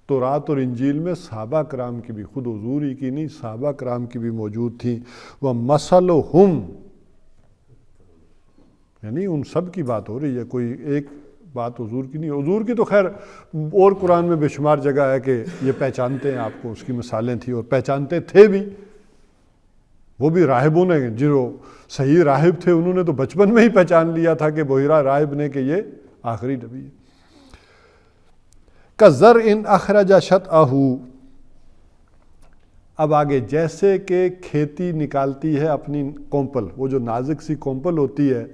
تورات اور انجیل میں صحابہ کرام کی بھی، خود حضور ہی کی نہیں، صحابہ کرام کی بھی موجود تھیں۔ وَمَثَلُهُمْ، یعنی ان سب کی بات ہو رہی ہے، کوئی ایک بات حضور کی نہیں۔ حضور کی تو خیر اور قرآن میں بے شمار جگہ ہے کہ یہ پہچانتے ہیں آپ کو، اس کی مثالیں تھیں اور پہچانتے تھے بھی، وہ بھی راہبوں نے، جو صحیح راہب تھے انہوں نے تو بچپن میں ہی پہچان لیا تھا کہ بحیرہ راہب نے کہ یہ آخری نبی ہے۔ کَزَرْعٍ أَخْرَجَ شَطْأَهُ، اب آگے جیسے کہ کھیتی نکالتی ہے اپنی کونپل، وہ جو نازک سی کونپل ہوتی ہے،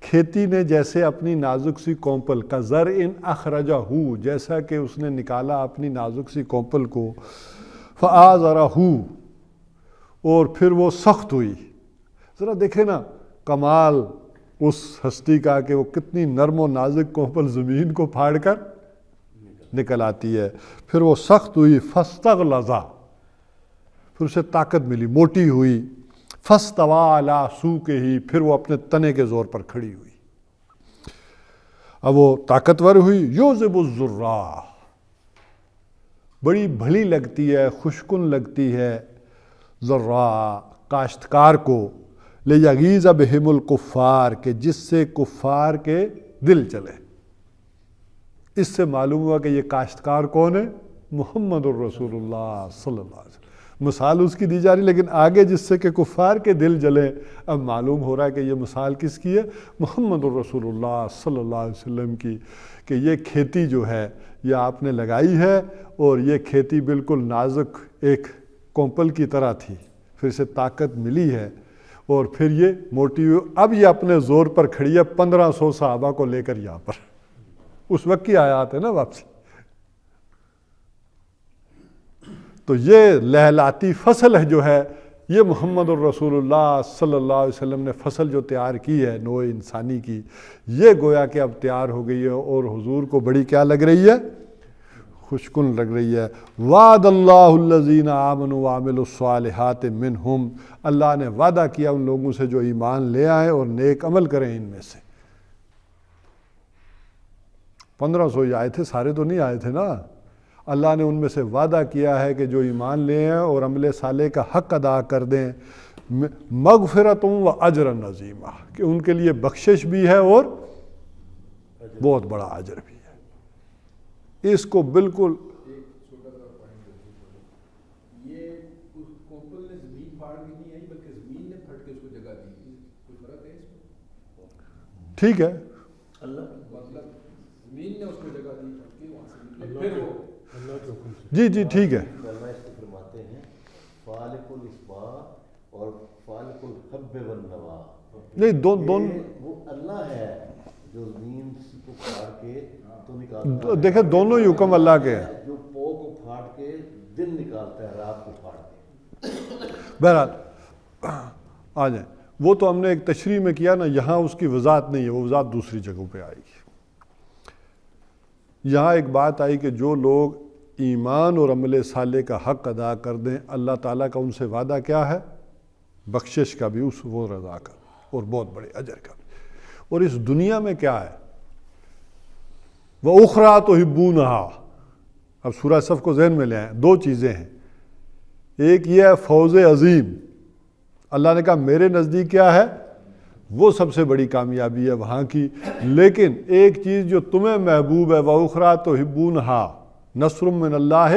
کھیتی نے جیسے اپنی نازک سی کونپل، کَزَرْعٍ أَخْرَجَهُ، جیسا کہ اس نے نکالا اپنی نازک سی کونپل کو، فَآزَرَهُ، اور پھر وہ سخت ہوئی۔ ذرا دیکھیں نا کمال اس ہستی کا کہ وہ کتنی نرم و نازک کونپل زمین کو پھاڑ کر نکل آتی ہے۔ پھر وہ سخت ہوئی، فَاسْتَغْلَظَ، پھر اسے طاقت ملی، موٹی ہوئی، فَاسْتَوَىٰ عَلَىٰ سُوقِهِ، پھر وہ اپنے تنے کے زور پر کھڑی ہوئی۔ اب وہ طاقتور ہوئی، یُعْذِبُ الزُّرَّاعَ، بڑی بھلی لگتی ہے، خوشکن لگتی ہے، زراع کاشتکار کو، لِیَغِیظَ بِهِمُ الْکُفَّارَ، کہ جس سے کفار کے دل چلے۔ اس سے معلوم ہوا کہ یہ کاشتکار کون ہے؟ محمد الرسول اللہ صلی اللہ علیہ وسلم۔ مثال اس کی دی جا رہی، لیکن آگے جس سے کہ کفار کے دل جلے، اب معلوم ہو رہا ہے کہ یہ مثال کس کی ہے؟ محمد الرسول اللہ صلی اللہ علیہ وسلم کی، کہ یہ کھیتی جو ہے یہ آپ نے لگائی ہے، اور یہ کھیتی بالکل نازک ایک کونپل کی طرح تھی، پھر اسے طاقت ملی ہے اور پھر یہ موٹی ہوئی، اب یہ اپنے زور پر کھڑی ہے، 1500 صحابہ کو لے کر یہاں پر۔ اس وقت کی آیات ہے نا واپسی۔ تو یہ لہلاتی فصل ہے جو ہے، یہ محمد الرسول اللہ صلی اللہ علیہ وسلم نے فصل جو تیار کی ہے نوع انسانی کی، یہ گویا کہ اب تیار ہو گئی ہے، اور حضور کو بڑی کیا لگ رہی ہے؟ خوشکن لگ رہی ہے۔ وعد اللہ الذین آمنوا وعملوا الصالحات منہم، اللہ نے وعدہ کیا ان لوگوں سے جو ایمان لے آئیں اور نیک عمل کریں ان میں سے۔ 1500 ہی آئے تھے، سارے تو نہیں آئے تھے نا۔ اللہ نے ان میں سے وعدہ کیا ہے کہ جو ایمان لے آئیں اور عمل صالح کا حق ادا کر دیں، مغفرۃ و اجر عظیمہ، کہ ان کے لیے بخشش بھی ہے اور بہت بڑا اجر بھی ہے۔ اس کو بالکل ایک چھوٹا سا پوائنٹ، یہ اس کونپل نے زمین پھاڑ کے نہیں آئی بلکہ زمین نے پھٹ کے اس کو جگہ دی، کوئی فرق ہے اس میں؟ ٹھیک ہے، اللہ مطلب زمین نے اس کو جگہ دی، پھٹ کے وہاں سے نکلے، پھر وہ جی جی ٹھیک ہے۔ علماء اس کو فرماتے ہیں فالق الاصباح اور فالق الحب والنوا، نہیں دون وہ اللہ ہے جو زمین کو پھاڑ کے تو نکالتا ہے. دیکھیں دونوں ہی حکم اللہ کے ہیں. جو پو کو پھاڑ کے دن نکالتا ہے رات کو پھاڑ کے. بہرحال آ جائیں. وہ تو ہم نے ایک تشریح میں کیا نا, یہاں اس کی وضاحت نہیں ہے, وہ وضاحت دوسری جگہوں پہ آئے گی. یہاں ایک بات آئی کہ جو لوگ ایمان اور عمل صالح کا حق ادا کر دیں, اللہ تعالیٰ کا ان سے وعدہ کیا ہے؟ بخشش کا بھی, اس وہ رضا کا اور بہت بڑے اجر کا بھی. اور اس دنیا میں کیا ہے؟ وَأُخْرَىٰ تُحِبُّونَهَا. اب سورہ صف کو ذہن میں لے آئیں. دو چیزیں ہیں, ایک یہ ہے فوز عظیم. اللہ نے کہا میرے نزدیک کیا ہے؟ وہ سب سے بڑی کامیابی ہے وہاں کی. لیکن ایک چیز جو تمہیں محبوب ہے, وَأُخْرَىٰ تُحِبُّونَهَا نصر من اللہ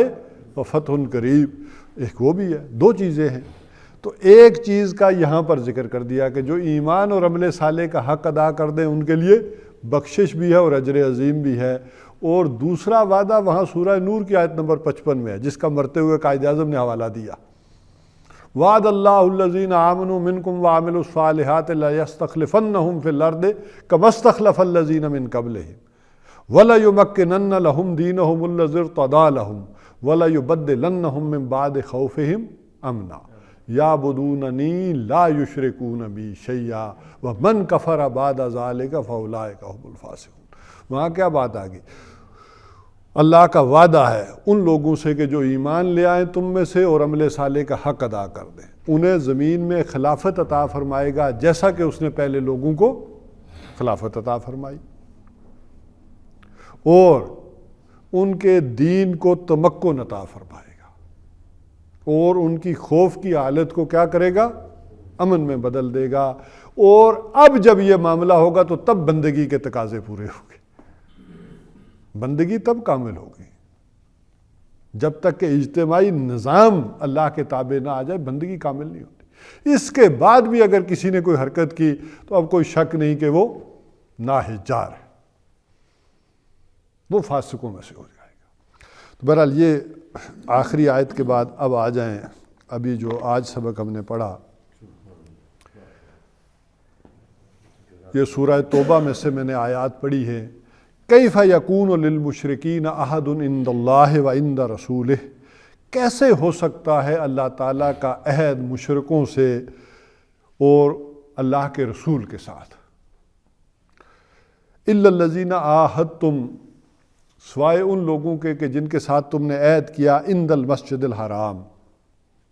وفتح قریب, ایک وہ بھی ہے. دو چیزیں ہیں. تو ایک چیز کا یہاں پر ذکر کر دیا کہ جو ایمان اور عمل صالح کا حق ادا کر دیں ان کے لیے بخشش بھی ہے اور اجر عظیم بھی ہے. اور دوسرا وعدہ وہاں سورہ نور کی آیت نمبر 55 میں ہے, جس کا مرتے ہوئے قائد اعظم نے حوالہ دیا. وعد اللہ الذین آمنوا منکم وعملوا الصالحات لیستخلفنہم فی الارض کما استخلف الذین من قبلہم ولیمکنن لہم دینہم الذی ارتضی لہم ولیبدلنہم من بعد خوفہم امنا یعبدوننی لا یشرکون بی شیئا ومن کفر بعد ذلک فاولئک هم الفاسقون. وہاں کیا بات آ گئی؟ اللہ کا وعدہ ہے ان لوگوں سے کہ جو ایمان لے آئیں تم میں سے اور عمل صالح کا حق ادا کر دیں, انہیں زمین میں خلافت عطا فرمائے گا جیسا کہ اس نے پہلے لوگوں کو خلافت عطا فرمائی, اور ان کے دین کو تمکن عطا فرمائے گا, اور ان کی خوف کی حالت کو کیا کرے گا؟ امن میں بدل دے گا. اور اب جب یہ معاملہ ہوگا تو تب بندگی کے تقاضے پورے ہوں گے. بندگی تب کامل ہوگی. جب تک کہ اجتماعی نظام اللہ کے تابع نہ آ جائے بندگی کامل نہیں ہوتی. اس کے بعد بھی اگر کسی نے کوئی حرکت کی تو اب کوئی شک نہیں کہ وہ ناہجار ہے, وہ فاسقوں میں سے ہو جائے گا. تو بہرحال یہ آخری آیت کے بعد اب آ جائیں ابھی جو آج سبق ہم نے پڑھا, یہ سورہ توبہ میں سے میں نے آیات پڑھی ہے. کیف یکون للمشرکین عہد عند اللہ و عند رسولہ, کیسے ہو سکتا ہے اللہ تعالیٰ کا عہد مشرکوں سے اور اللہ کے رسول کے ساتھ. الا الذین عاہدتم, سوائے ان لوگوں کے کہ جن کے ساتھ تم نے عہد کیا, عند المسجد الحرام,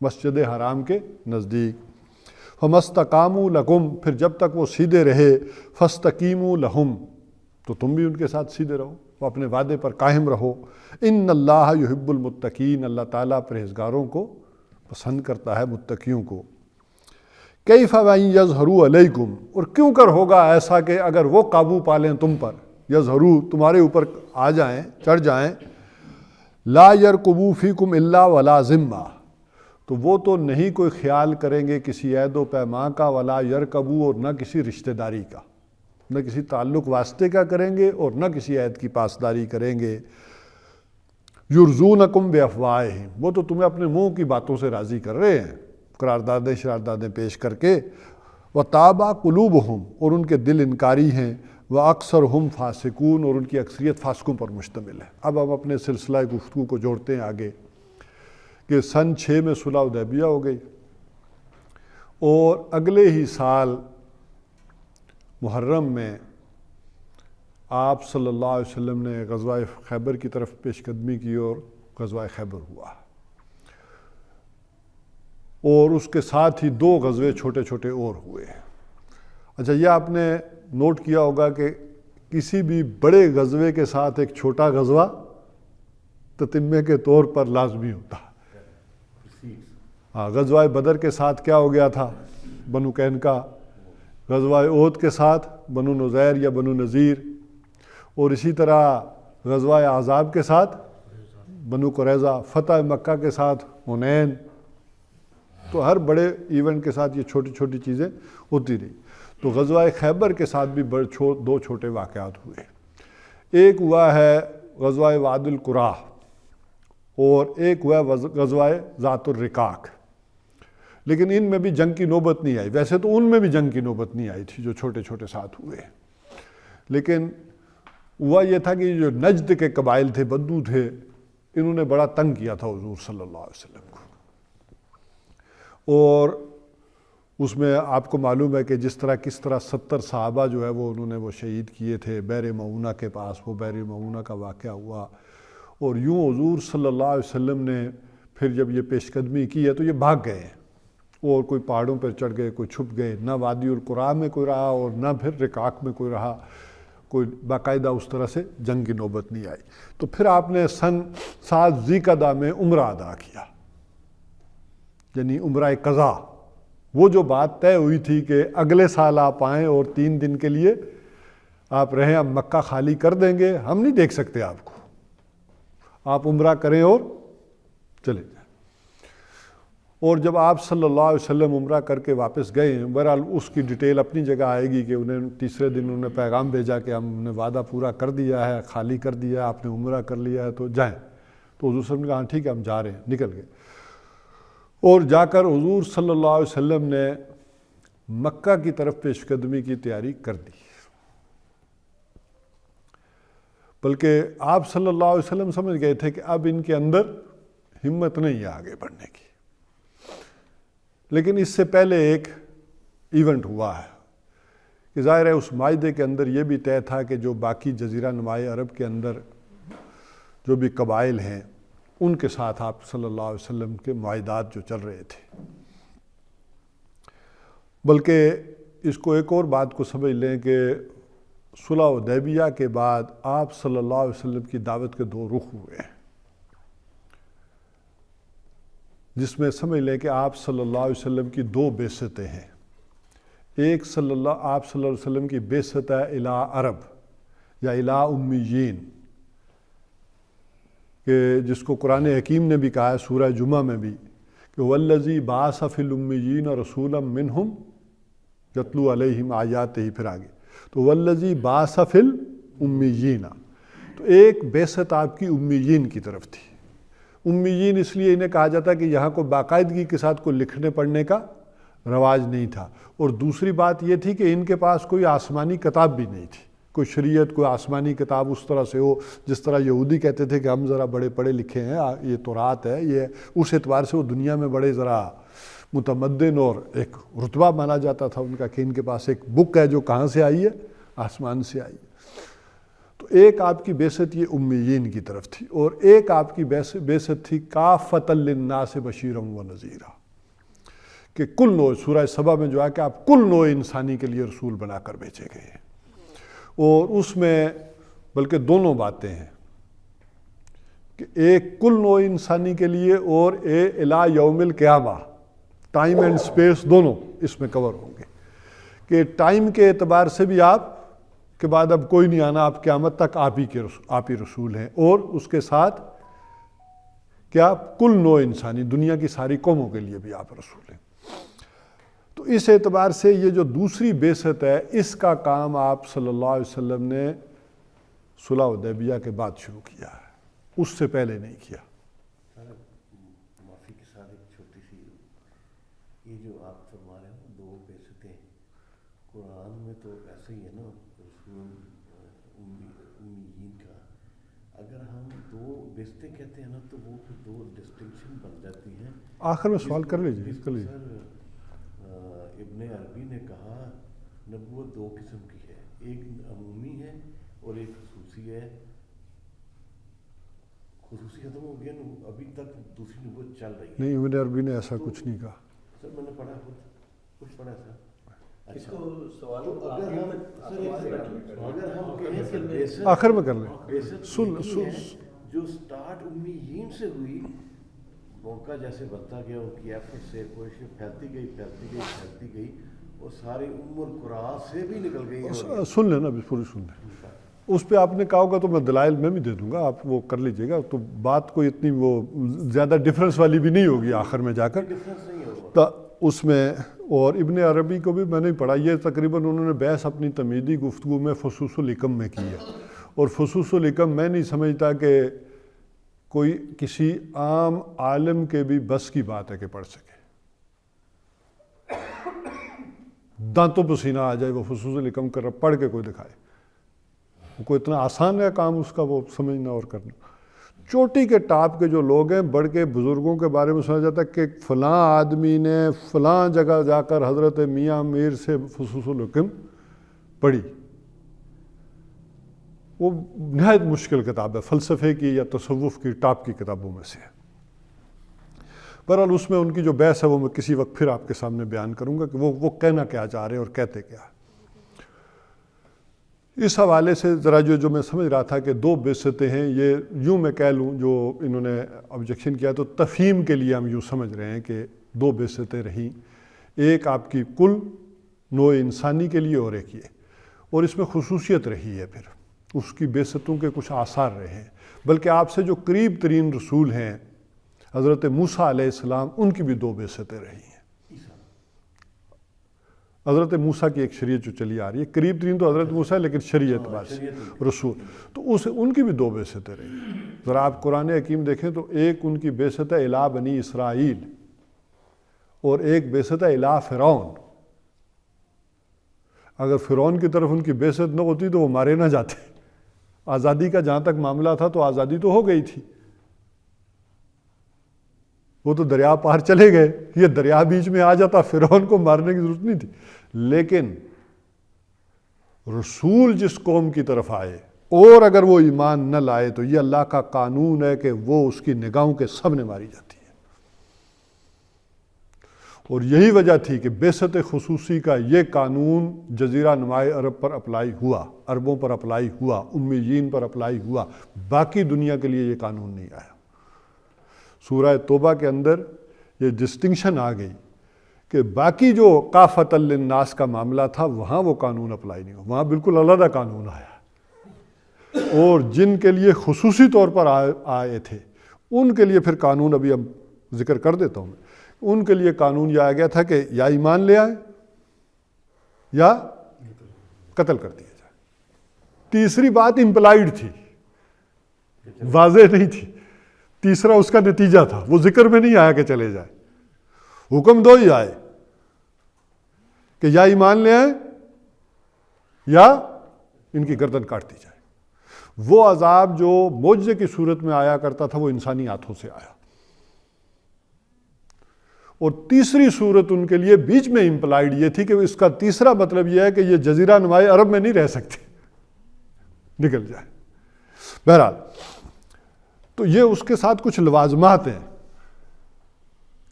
مسجد حرام کے نزدیک. فما استقاموا لکم, پھر جب تک وہ سیدھے رہے, فاستقیموا لہم, تو تم بھی ان کے ساتھ سیدھے رہو, وہ اپنے وعدے پر قائم رہو. ان اللہ یحب المتقین, اللہ تعالیٰ پرہیزگاروں کو پسند کرتا ہے, متقیوں کو. کیف وان یظہروا علیکم, اور کیوں کر ہوگا ایسا کہ اگر وہ قابو پالیں تم پر, یظہروا تمہارے اوپر آ جائیں, چڑھ جائیں, لا یرقبوا فیکم الا ولا ذمہ, تو وہ تو نہیں کوئی خیال کریں گے کسی عہد و پیمان کا, ولا یرقبوا, اور نہ کسی رشتہ داری کا, نہ کسی تعلق واسطے کا کریں گے اور نہ کسی عہد کی پاسداری کریں گے. یرضونکم بافواہہم, وہ تو تمہیں اپنے منہ کی باتوں سے راضی کر رہے ہیں, قراردادیں شراردادیں پیش کر کے. وتابع قلوبہم, اور ان کے دل انکاری ہیں. واکثرہم فاسقون, اور ان کی اکثریت فاسقوں پر مشتمل ہے. اب ہم اپنے سلسلہ گفتگو کو جوڑتے ہیں آگے کہ سن 6 میں صلح حدیبیہ ہو گئی, اور اگلے ہی سال محرم میں آپ صلی اللہ علیہ وسلم نے غزوہ خیبر کی طرف پیش قدمی کی اور غزوہ خیبر ہوا, اور اس کے ساتھ ہی 2 غزوے چھوٹے چھوٹے اور ہوئے. اچھا, یہ آپ نے نوٹ کیا ہوگا کہ کسی بھی بڑے غزوے کے ساتھ ایک چھوٹا غزوہ تتمے کے طور پر لازمی ہوتا ہے. ہاں, غزوہ بدر کے ساتھ کیا ہو گیا تھا؟ بنو قینقاع. غزوہ احد کے ساتھ بنو نذیر یا بنو نذیر, اور اسی طرح غزوہ احزاب کے ساتھ بنو قریظہ, فتح مکہ کے ساتھ حنین. تو ہر بڑے ایونٹ کے ساتھ یہ چھوٹی چھوٹی چیزیں ہوتی رہی. تو غزوہ خیبر کے ساتھ بھی 2 چھوٹے واقعات ہوئے. ایک ہوا ہے غزوہ واد القریٰ, اور ایک ہوا غزوہ ذات الرقاق. لیکن ان میں بھی جنگ کی نوبت نہیں آئی. ویسے تو ان میں بھی جنگ کی نوبت نہیں آئی تھی جو چھوٹے چھوٹے ساتھ ہوئے, لیکن ہوا یہ تھا کہ جو نجد کے قبائل تھے, بدو تھے, انہوں نے بڑا تنگ کیا تھا حضور صلی اللہ علیہ وسلم کو. اور اس میں آپ کو معلوم ہے کہ کس طرح 70 صحابہ جو ہے وہ انہوں نے وہ شہید کیے تھے بئر معونہ کے پاس. وہ بئر معونہ کا واقعہ ہوا, اور یوں حضور صلی اللہ علیہ وسلم نے پھر جب یہ پیش قدمی کی ہے تو یہ بھاگ گئے ہیں, اور کوئی پہاڑوں پر چڑھ گئے, کوئی چھپ گئے. نہ وادی القرا میں کوئی رہا اور نہ پھر رقاق میں کوئی رہا, کوئی باقاعدہ اس طرح سے جنگ کی نوبت نہیں آئی. تو پھر آپ نے سن 7 ذوالقعدہ میں عمرہ ادا کیا, یعنی عمرہ قضا. وہ جو بات طے ہوئی تھی کہ اگلے سال آپ آئیں اور 3 دن کے لیے آپ رہیں, ہم مکہ خالی کر دیں گے, ہم نہیں دیکھ سکتے آپ کو, آپ عمرہ کریں اور چلے جائیں. اور جب آپ صلی اللہ علیہ وسلم عمرہ کر کے واپس گئے, بہرحال اس کی ڈیٹیل اپنی جگہ آئے گی کہ انہیں تیسرے دن انہوں نے پیغام بھیجا کہ ہم نے وعدہ پورا کر دیا ہے, خالی کر دیا ہے, آپ نے عمرہ کر لیا ہے تو جائیں. تو حضور صلی اللہ علیہ وسلم نے کہا ٹھیک ہے ہم جا رہے ہیں, نکل گئے. اور جا کر حضور صلی اللہ علیہ وسلم نے مکہ کی طرف پیش قدمی کی تیاری کر دی. بلکہ آپ صلی اللہ علیہ وسلم سمجھ گئے تھے کہ اب ان کے اندر ہمت نہیں ہے آگے بڑھنے کی. لیکن اس سے پہلے ایک ایونٹ ہوا ہے کہ ظاہر ہے اس معاہدے کے اندر یہ بھی طے تھا کہ جو باقی جزیرہ نمائے عرب کے اندر جو بھی قبائل ہیں ان کے ساتھ آپ صلی اللہ علیہ وسلم کے معاہدات جو چل رہے تھے. بلکہ اس کو ایک اور بات کو سمجھ لیں کہ صلح حدیبیہ کے بعد آپ صلی اللہ علیہ وسلم کی دعوت کے 2 رخ ہوئے ہیں, جس میں سمجھ لیں کہ آپ صلی اللہ علیہ وسلم کی 2 بعثتیں ہیں. ایک آپ صلی اللہ علیہ وسلم کی بعثت ہے الی عرب یا الی امیین, کہ جس کو قرآن حکیم نے بھی کہا ہے سورہ جمعہ میں بھی کہ والذی بعث فی الامیین رسولا منہم یتلو علیہم آیاتہ. پھر آگے تو والذی بعث فی الامیین, تو ایک بعثت آپ کی امیین کی طرف تھی. امیین اس لیے انہیں کہا جاتا ہے کہ یہاں کو باقاعدگی کے ساتھ کوئی لکھنے پڑھنے کا رواج نہیں تھا, اور دوسری بات یہ تھی کہ ان کے پاس کوئی آسمانی کتاب بھی نہیں تھی, کوئی شریعت, کوئی آسمانی کتاب اس طرح سے ہو جس طرح یہودی کہتے تھے کہ ہم ذرا بڑے پڑھے لکھے ہیں, یہ تورات ہے, یہ اس اعتبار سے وہ دنیا میں بڑے ذرا متمدن اور ایک رتبہ مانا جاتا تھا ان کا کہ ان کے پاس ایک بک ہے جو کہاں سے آئی ہے, آسمان سے آئی ہے. تو ایک آپ کی بعثت یہ امیین کی طرف تھی, اور ایک آپ کی بعثت تھی کافۃ للناس بشیرا و نذیرا, کہ کل نوع, سورہ سبا میں جو ہے کہ آپ کل نوع انسانی کے لیے رسول بنا کر بھیجے گئے ہیں. اور اس میں بلکہ دونوں باتیں ہیں کہ ایک کل نوع انسانی کے لیے اور الی یوم القیامہ, ٹائم اینڈ سپیس دونوں اس میں کور ہوں گے, کہ ٹائم کے اعتبار سے بھی آپ کے بعد اب کوئی نہیں آنا, آپ قیامت تک آپ ہی رسول ہیں, اور اس کے ساتھ کیا کل نوع انسانی دنیا کی ساری قوموں کے لیے بھی آپ رسول ہیں. تو اس اعتبار سے یہ جو دوسری بعثت ہے اس کا کام آپ صلی اللہ علیہ وسلم نے صلح حدیبیہ کے بعد شروع کیا ہے, اس سے پہلے نہیں کیا. معافی کے ساتھ ایک چھوٹی سی, یہ جو آپ فرما رہے ہیں 2 بعثتیں, قرآن میں تو ایسا ہی ہے نا رسول امیین کا, اگر ہم 2 بعثتیں کہتے ہیں نا تو وہ پھر 2 ڈسٹنکشن بن جاتی ہیں. آخر میں سوال کر لیجیے, کر لیجیے. ابن عربی نے کہا نبوت 2 قسم کی ہے, ایک عمومی ہے اور ایک خصوصی ہے. خصوصی ختم ہو گیا, ابھی تک دوسری نبوت چل رہی ہے. نہیں, ابن عربی نے ایسا کچھ نہیں کہا. سر میں نے پڑھا کچھ پڑھا سر. اس کو سوال تو اگر ہم کہیں کہ بعثت آخر میں کر لیں. سن جو سٹارٹ امیین سے ہوئی, موقع جیسے بنتا گیا ان کی ایفرٹ سے کوشش پھیلتی گئی اور ساری القرا سے بھی نکل گئی. سن لیں نا, ابھی پوری سن لیں. اس پہ آپ نے کہا ہوگا تو میں دلائل میں بھی دے دوں گا, آپ وہ کر لیجئے گا, تو بات کوئی اتنی وہ زیادہ ڈفرینس والی بھی نہیں ہوگی آخر میں جا کر. ڈفرینس نہیں ہوگا اس میں. اور ابن عربی کو بھی میں نے پڑھا, یہ تقریباً انہوں نے بحث اپنی تمہیدی گفتگو میں فصوص الحکم میں کی ہے, اور فصوص الحکم میں نہیں سمجھتا کہ کوئی کسی عام عالم کے بھی بس کی بات ہے کہ پڑھ سکے. دانتوں پہ سینہ آ جائے وہ فصوص الحکم کر رہا پڑھ کے کوئی دکھائے. وہ کوئی اتنا آسان ہے کام اس کا وہ سمجھنا اور کرنا. چوٹی کے ٹاپ کے جو لوگ ہیں بڑھ کے بزرگوں کے بارے میں سنا جاتا ہے کہ فلاں آدمی نے فلاں جگہ جا کر حضرت میاں میر سے فصوص الحکم پڑھی. وہ نہایت مشکل کتاب ہے، فلسفے کی یا تصوف کی ٹاپ کی کتابوں میں سے ہے. بہرحال اس میں ان کی جو بحث ہے وہ میں کسی وقت پھر آپ کے سامنے بیان کروں گا کہ وہ کہنا کیا چاہ رہے ہیں اور کہتے کیا. اس حوالے سے ذرا جو میں سمجھ رہا تھا کہ 2 بعثتیں ہیں، یہ یوں میں کہہ لوں جو انہوں نے آبجیکشن کیا تو تفہیم کے لیے ہم یوں سمجھ رہے ہیں کہ 2 بعثتیں رہیں، ایک آپ کی کل نوع انسانی کے لیے اور ایک یہ، اور اس میں خصوصیت رہی ہے پھر اس کی بعثتوں کے کچھ آثار رہے ہیں. بلکہ آپ سے جو قریب ترین رسول ہیں حضرت موسیٰ علیہ السلام، ان کی بھی 2 بعثتیں رہی ہیں. حضرت موسیٰ کی ایک شریعت جو چلی آ رہی ہے، قریب ترین تو حضرت موسیٰ ہے لیکن شریعت اعتبار سے رسول، تو ان کی بھی 2 بعثتیں رہی ہیں. ذرا آپ قرآن حکیم دیکھیں تو ایک ان کی بعثت ہے الی بنی اسرائیل اور ایک بعثت ہے الی فرعون. اگر فرعون کی طرف ان کی بعثت نہ ہوتی تو وہ مارے نہ جاتے. آزادی کا جہاں تک معاملہ تھا تو آزادی تو ہو گئی تھی، وہ تو دریا پار چلے گئے، یہ دریا بیچ میں آ جاتا فرعون کو مارنے کی ضرورت نہیں تھی. لیکن رسول جس قوم کی طرف آئے اور اگر وہ ایمان نہ لائے تو یہ اللہ کا قانون ہے کہ وہ اس کی نگاہوں کے سامنے ماری جاتی ہے. اور یہی وجہ تھی کہ بعثت خصوصی کا یہ قانون جزیرہ نمائے عرب پر اپلائی ہوا، عربوں پر اپلائی ہوا، امیین پر اپلائی ہوا، باقی دنیا کے لیے یہ قانون نہیں آیا. سورہ توبہ کے اندر یہ ڈسٹنکشن آ گئی کہ باقی جو کافۃ للناس کا معاملہ تھا وہاں وہ قانون اپلائی نہیں ہوا، وہاں بالکل علیحدہ قانون آیا. اور جن کے لیے خصوصی طور پر آئے تھے ان کے لیے پھر قانون ابھی اب ذکر کر دیتا ہوں میں. ان کے لیے قانون یہ آ گیا تھا کہ یا ایمان لے آئے یا قتل کر دیا جائے. تیسری بات امپلائیڈ تھی، واضح نہیں تھی. تیسرا اس کا نتیجہ تھا، وہ ذکر میں نہیں آیا کہ چلے جائے. حکم 2 ہی آئے کہ یا ایمان لے آئے یا ان کی گردن کاٹ دی جائے. وہ عذاب جو معجزے کی صورت میں آیا کرتا تھا وہ انسانی ہاتھوں سے آیا. اور تیسری صورت ان کے لیے بیچ میں امپلائیڈ یہ تھی کہ اس کا تیسرا مطلب یہ ہے کہ یہ جزیرہ نمائے عرب میں نہیں رہ سکتے، نکل جائے. بہرحال تو یہ اس کے ساتھ کچھ لوازمات ہیں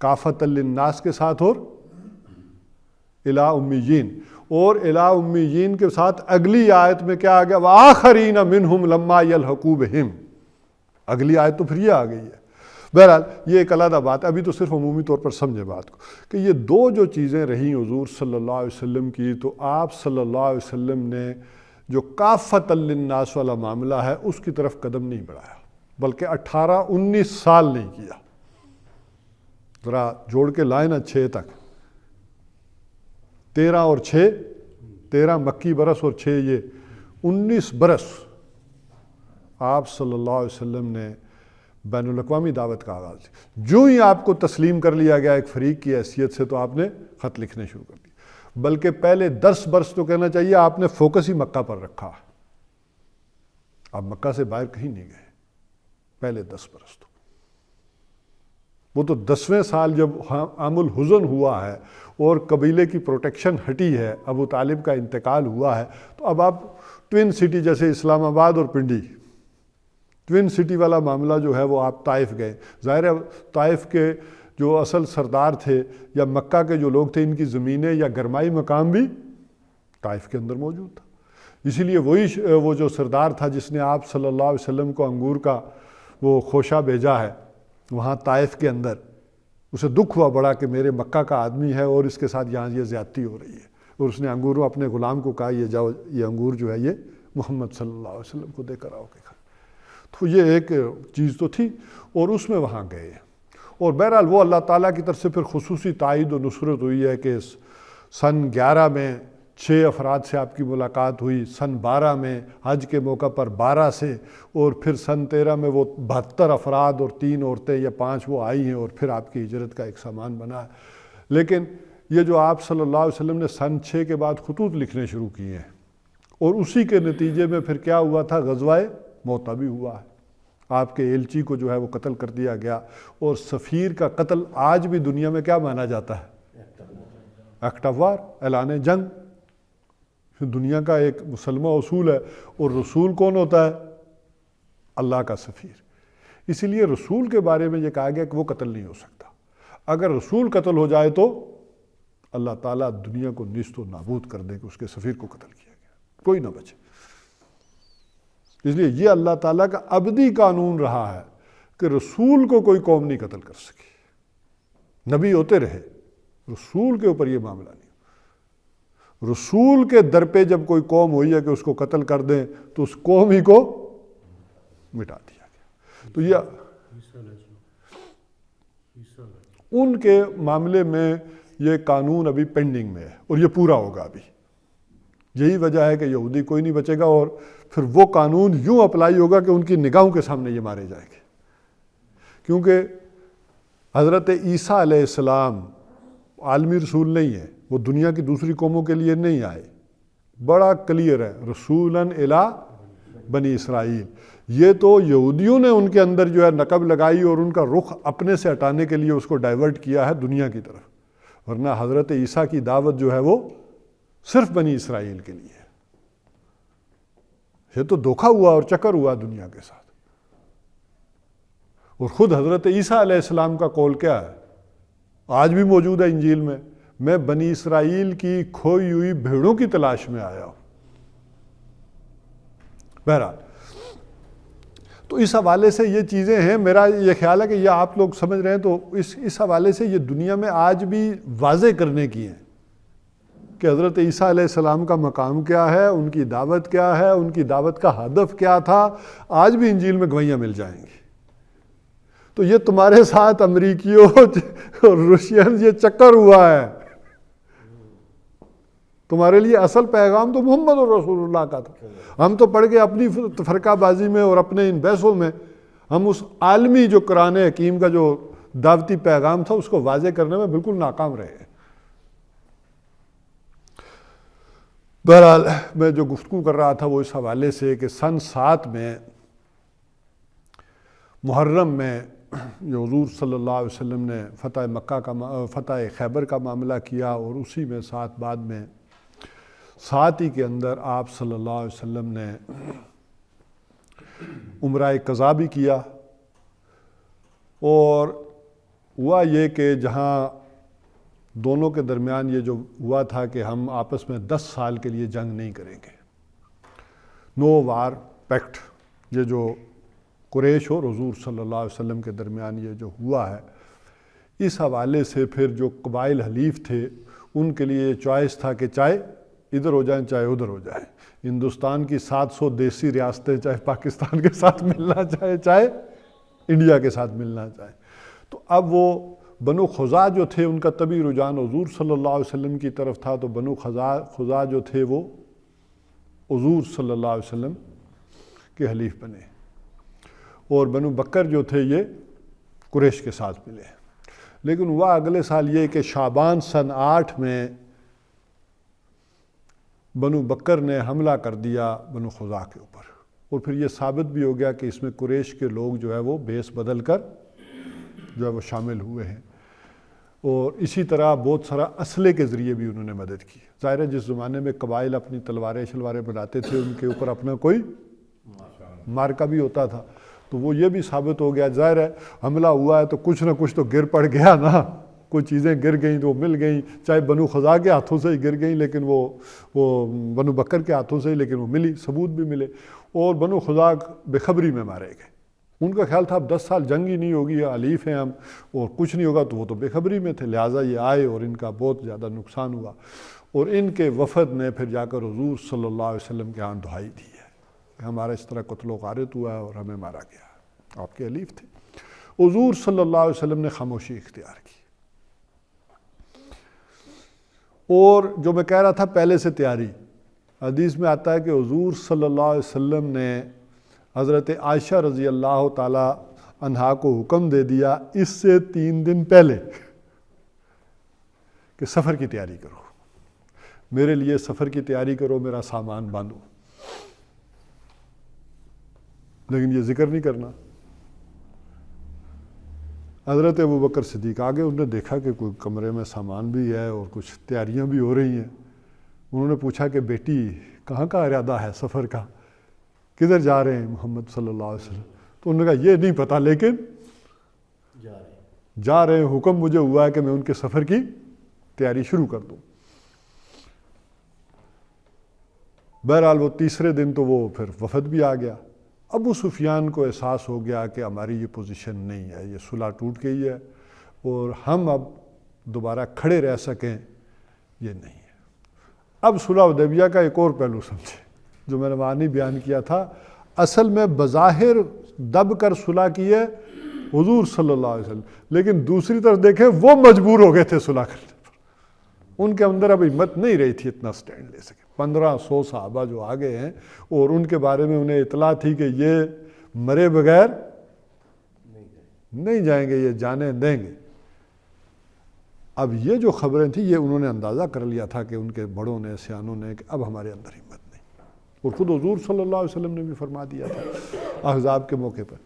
کافۃ للناس کے ساتھ اور الی امیین. اور الی امیین کے ساتھ اگلی آیت میں کیا آ گیا؟ وآخرین منہم لما یلحقوا بہم. اگلی آیت تو پھر یہ آ گئی ہے. بہرحال یہ ایک علیحدہ بات ہے، ابھی تو صرف عمومی طور پر سمجھے بات کو کہ یہ 2 جو چیزیں رہیں حضور صلی اللہ علیہ وسلم کی، تو آپ صلی اللہ علیہ وسلم نے جو کافۃ للناس والا معاملہ ہے اس کی طرف قدم نہیں بڑھایا، بلکہ 18-19 سال نہیں کیا. ذرا جوڑ کے لائیں نا 6 تک، 13 اور 6، 13 مکی برس اور 6 یہ 19 برس آپ صلی اللہ علیہ وسلم نے بین الاقوامی دعوت کا آغاز کیا. جو ہی آپ کو تسلیم کر لیا گیا ایک فریق کی حیثیت سے تو آپ نے خط لکھنے شروع کر دیے. بلکہ پہلے 10 برس تو کہنا چاہیے آپ نے فوکس ہی مکہ پر رکھا. آپ مکہ سے باہر کہیں نہیں گئے پہلے 10 برس. تو وہ تو 10ویں سال جب عام الحزن ہوا ہے اور قبیلے کی پروٹیکشن ہٹی ہے، ابو طالب کا انتقال ہوا ہے، تو اب آپ ٹوین سٹی جیسے اسلام آباد اور پنڈی، ٹوین سٹی والا معاملہ جو ہے وہ آپ طائف گئے. ظاہر ہے طائف کے جو اصل سردار تھے یا مکہ کے جو لوگ تھے ان کی زمینیں یا گرمائی مقام بھی طائف کے اندر موجود تھا. اسی لیے وہ جو سردار تھا جس نے آپ صلی اللہ علیہ وسلم کو انگور کا وہ خوشہ بھیجا ہے وہاں طائف کے اندر، اسے دکھ ہوا بڑا کہ میرے مکہ کا آدمی ہے اور اس کے ساتھ یہاں یہ زیادتی ہو رہی ہے، اور اس نے انگوروں اپنے غلام کو کہا یہ جاؤ یہ انگور جو ہے یہ محمد صلی اللہ علیہ وسلم کو دے کر آؤ کے کھا. تو یہ ایک چیز تو تھی اور اس میں وہاں گئے. اور بہرحال وہ اللہ تعالیٰ کی طرف سے پھر خصوصی تائید و نصرت ہوئی ہے کہ سن 11 میں 6 افراد سے آپ کی ملاقات ہوئی، سن 12 میں حج کے موقع پر 12 سے، اور پھر سن 13 میں وہ 72 افراد اور 3 عورتیں یا 5 وہ آئی ہیں اور پھر آپ کی ہجرت کا ایک سامان بنا ہے. لیکن یہ جو آپ صلی اللہ علیہ وسلم نے سن 6 کے بعد خطوط لکھنے شروع کیے ہیں، اور اسی کے نتیجے میں پھر کیا ہوا تھا، غزوہ موتا بھی ہوا ہے، آپ کے ایلچی کو جو ہے وہ قتل کر دیا گیا، اور سفیر کا قتل آج بھی دنیا میں کیا مانا جاتا ہے، ایکٹ آف وار، اعلان جنگ، دنیا کا ایک مسلمہ اصول ہے۔ اور رسول کون ہوتا ہے، اللہ کا سفیر۔ اسی لیے رسول کے بارے میں یہ کہا گیا کہ وہ قتل نہیں ہو سکتا، اگر رسول قتل ہو جائے تو اللہ تعالیٰ دنیا کو نیست و نابود کر دے کہ اس کے سفیر کو قتل کیا گیا، کوئی نہ بچے۔ اس لیے یہ اللہ تعالیٰ کا ابدی قانون رہا ہے کہ رسول کو کوئی قوم نہیں قتل کر سکی، نبی ہوتے رہے، رسول کے اوپر یہ معاملہ نہیں۔ رسول کے در پہ جب کوئی قوم ہوئی ہے کہ اس کو قتل کر دیں تو اس قوم ہی کو مٹا دیا گیا۔ تو یہ ان کے معاملے میں یہ قانون ابھی پینڈنگ میں ہے، اور یہ پورا ہوگا ابھی۔ یہی وجہ ہے کہ یہودی کوئی نہیں بچے گا، اور پھر وہ قانون یوں اپلائی ہوگا کہ ان کی نگاہوں کے سامنے یہ مارے جائیں گے، کیونکہ حضرت عیسیٰ علیہ السلام عالمی رسول نہیں ہے، وہ دنیا کی دوسری قوموں کے لیے نہیں آئے، بڑا کلیئر ہے، رسولاً الی بنی اسرائیل۔ یہ تو یہودیوں نے ان کے اندر جو ہے نقب لگائی اور ان کا رخ اپنے سے ہٹانے کے لیے اس کو ڈائیورٹ کیا ہے دنیا کی طرف، ورنہ حضرت عیسیٰ کی دعوت جو ہے وہ صرف بنی اسرائیل کے لیے ہے۔ یہ تو دھوکہ ہوا اور چکر ہوا دنیا کے ساتھ۔ اور خود حضرت عیسیٰ علیہ السلام کا قول کیا ہے، آج بھی موجود ہے انجیل میں بنی اسرائیل کی کھوئی ہوئی بھیڑوں کی تلاش میں آیا ہوں۔ بہرحال تو اس حوالے سے یہ چیزیں ہیں، میرا یہ خیال ہے کہ یہ آپ لوگ سمجھ رہے ہیں، تو اس حوالے سے یہ دنیا میں آج بھی واضح کرنے کی ہیں کہ حضرت عیسیٰ علیہ السلام کا مقام کیا ہے، ان کی دعوت کیا ہے، ان کی دعوت کا ہدف کیا تھا، آج بھی انجیل میں گواہیاں مل جائیں گی۔ تو یہ تمہارے ساتھ امریکیوں اور روشین یہ چکر ہوا ہے، تمہارے لیے اصل پیغام تو محمد رسول اللہ کا تھا۔ ہم تو پڑھ کے اپنی فرقہ بازی میں اور اپنے ان بحثوں میں ہم اس عالمی جو قرآن حکیم کا جو دعوتی پیغام تھا اس کو واضح کرنے میں بالکل ناکام رہے۔ بہرحال میں جو گفتگو کر رہا تھا وہ اس حوالے سے کہ سن 7 میں محرم میں جو حضور صلی اللہ علیہ وسلم نے فتح خیبر کا معاملہ کیا، اور اسی میں ساتھ بعد میں 7 ہی کے اندر آپ صلی اللہ علیہ وسلم نے عمرہ قضا بھی کیا، اور ہوا یہ کہ جہاں دونوں کے درمیان یہ جو ہوا تھا کہ ہم آپس میں 10 سال کے لیے جنگ نہیں کریں گے، نو وار پیکٹ، یہ جو قریش اور حضور صلی اللہ علیہ وسلم کے درمیان یہ جو ہوا ہے، اس حوالے سے پھر جو قبائل حلیف تھے ان کے لیے یہ چوائس تھا کہ چاہے ادھر ہو جائیں چاہے ادھر ہو جائیں، ہندوستان کی 700 دیسی ریاستیں چاہے پاکستان کے ساتھ ملنا چاہے انڈیا کے ساتھ ملنا چاہے۔ تو اب وہ بنو خزاع جو تھے ان کا طبی رجحان حضور صلی اللہ علیہ وسلم کی طرف تھا، تو بنو خزاع جو تھے وہ حضور صلی اللہ علیہ وسلم کے حلیف بنے، اور بنو بکر جو تھے یہ قریش کے ساتھ ملے۔ لیکن ہوا اگلے سال یہ کہ شعبان سن 8 میں بنو بکر نے حملہ کر دیا بنو خزاع کے اوپر، اور پھر یہ ثابت بھی ہو گیا کہ اس میں قریش کے لوگ جو ہے وہ بیس بدل کر جو ہے وہ شامل ہوئے ہیں، اور اسی طرح بہت سارا اسلحے کے ذریعے بھی انہوں نے مدد کی۔ ظاہر ہے جس زمانے میں قبائل اپنی تلواریں شلواریں بناتے تھے ان کے اوپر اپنا کوئی مارکا بھی ہوتا تھا، تو وہ یہ بھی ثابت ہو گیا، ظاہر ہے حملہ ہوا ہے تو کچھ نہ کچھ تو گر پڑ گیا نا، کوئی چیزیں گر گئیں تو وہ مل گئیں، چاہے بنو خزاع کے ہاتھوں سے ہی گر گئیں لیکن وہ بنو بکر کے ہاتھوں سے ہی، لیکن وہ ملی، ثبوت بھی ملے، اور بنو خزاع بے خبری میں مارے گئے۔ ان کا خیال تھا اب 10 سال جنگ ہی نہیں ہوگی، حلیف ہیں ہم اور کچھ نہیں ہوگا، تو وہ تو بے خبری میں تھے، لہٰذا یہ آئے اور ان کا بہت زیادہ نقصان ہوا، اور ان کے وفد نے پھر جا کر حضور صلی اللہ علیہ وسلم کے ہاں دہائی دی ہے کہ ہمارا اس طرح قتل و غارت ہوا ہے اور ہمیں مارا گیا ہے، آپ کے حلیف تھے۔ حضور صلی اللہ علیہ وسلم نے خاموشی اختیار کی، اور جو میں کہہ رہا تھا پہلے سے تیاری، حدیث میں آتا ہے کہ حضور صلی اللہ علیہ وسلم نے حضرت عائشہ رضی اللہ تعالی عنہا کو حکم دے دیا اس سے 3 دن پہلے کہ سفر کی تیاری کرو، میرے لیے سفر کی تیاری کرو، میرا سامان باندھو، لیکن یہ ذکر نہیں کرنا۔ حضرت ابوبکر صدیق آگے، انہوں نے دیکھا کہ کوئی کمرے میں سامان بھی ہے اور کچھ تیاریاں بھی ہو رہی ہیں۔ انہوں نے پوچھا کہ بیٹی کہاں کا ارادہ ہے سفر کا، کدھر جا رہے ہیں محمد صلی اللہ علیہ وسلم؟ تو انہوں نے کہا یہ نہیں پتہ، لیکن جا رہے ہیں، حکم مجھے ہوا ہے کہ میں ان کے سفر کی تیاری شروع کر دوں۔ بہرحال وہ تیسرے دن تو وہ پھر وفد بھی آ گیا۔ ابو سفیان کو احساس ہو گیا کہ ہماری یہ پوزیشن نہیں ہے، یہ صلح ٹوٹ گئی ہے اور ہم اب دوبارہ کھڑے رہ سکیں یہ نہیں ہے۔ اب صلح حدیبیہ کا ایک اور پہلو سمجھے جو میں نے وہاں نہیں بیان کیا تھا، اصل میں بظاہر دب کر صلح کی ہے حضور صلی اللہ علیہ وسلم، لیکن دوسری طرف دیکھیں وہ مجبور ہو گئے تھے صلح کرنے پر، ان کے اندر اب ہمت نہیں رہی تھی اتنا سٹینڈ لے سکے۔ 1500 صحابہ جو آگے ہیں اور ان کے بارے میں انہیں اطلاع تھی کہ یہ مرے بغیر نہیں جائیں گے، یہ جانیں دیں گے۔ اب یہ جو خبریں تھیں یہ انہوں نے اندازہ کر لیا تھا کہ ان کے بڑوں نے، سیانوں نے، کہ اب ہمارے اندر ہمت نہیں، اور خود حضور صلی اللہ علیہ وسلم نے بھی فرما دیا تھا احزاب کے موقع پر۔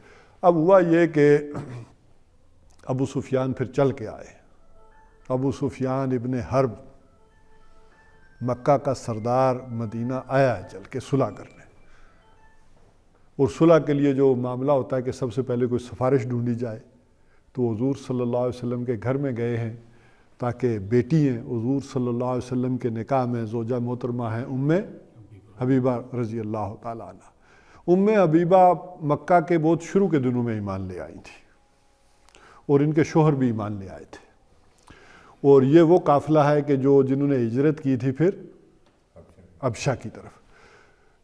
اب ہوا یہ کہ ابو سفیان پھر چل کے آئے۔ ابو سفیان ابن حرب مکہ کا سردار مدینہ آیا ہے چل کے صلح کرنے، اور صلح کے لیے جو معاملہ ہوتا ہے کہ سب سے پہلے کوئی سفارش ڈھونڈی جائے، تو حضور صلی اللہ علیہ وسلم کے گھر میں گئے ہیں تاکہ بیٹی ہیں حضور صلی اللہ علیہ وسلم کے نکاح میں زوجہ محترمہ ہیں ام حبیبہ رضی اللہ تعالیٰ عنہ۔ ام حبیبہ مکہ کے بہت شروع کے دنوں میں ایمان لے آئی تھی اور ان کے شوہر بھی ایمان لے آئے تھے، اور یہ وہ قافلہ ہے کہ جنہوں نے ہجرت کی تھی پھر ابشا کی طرف،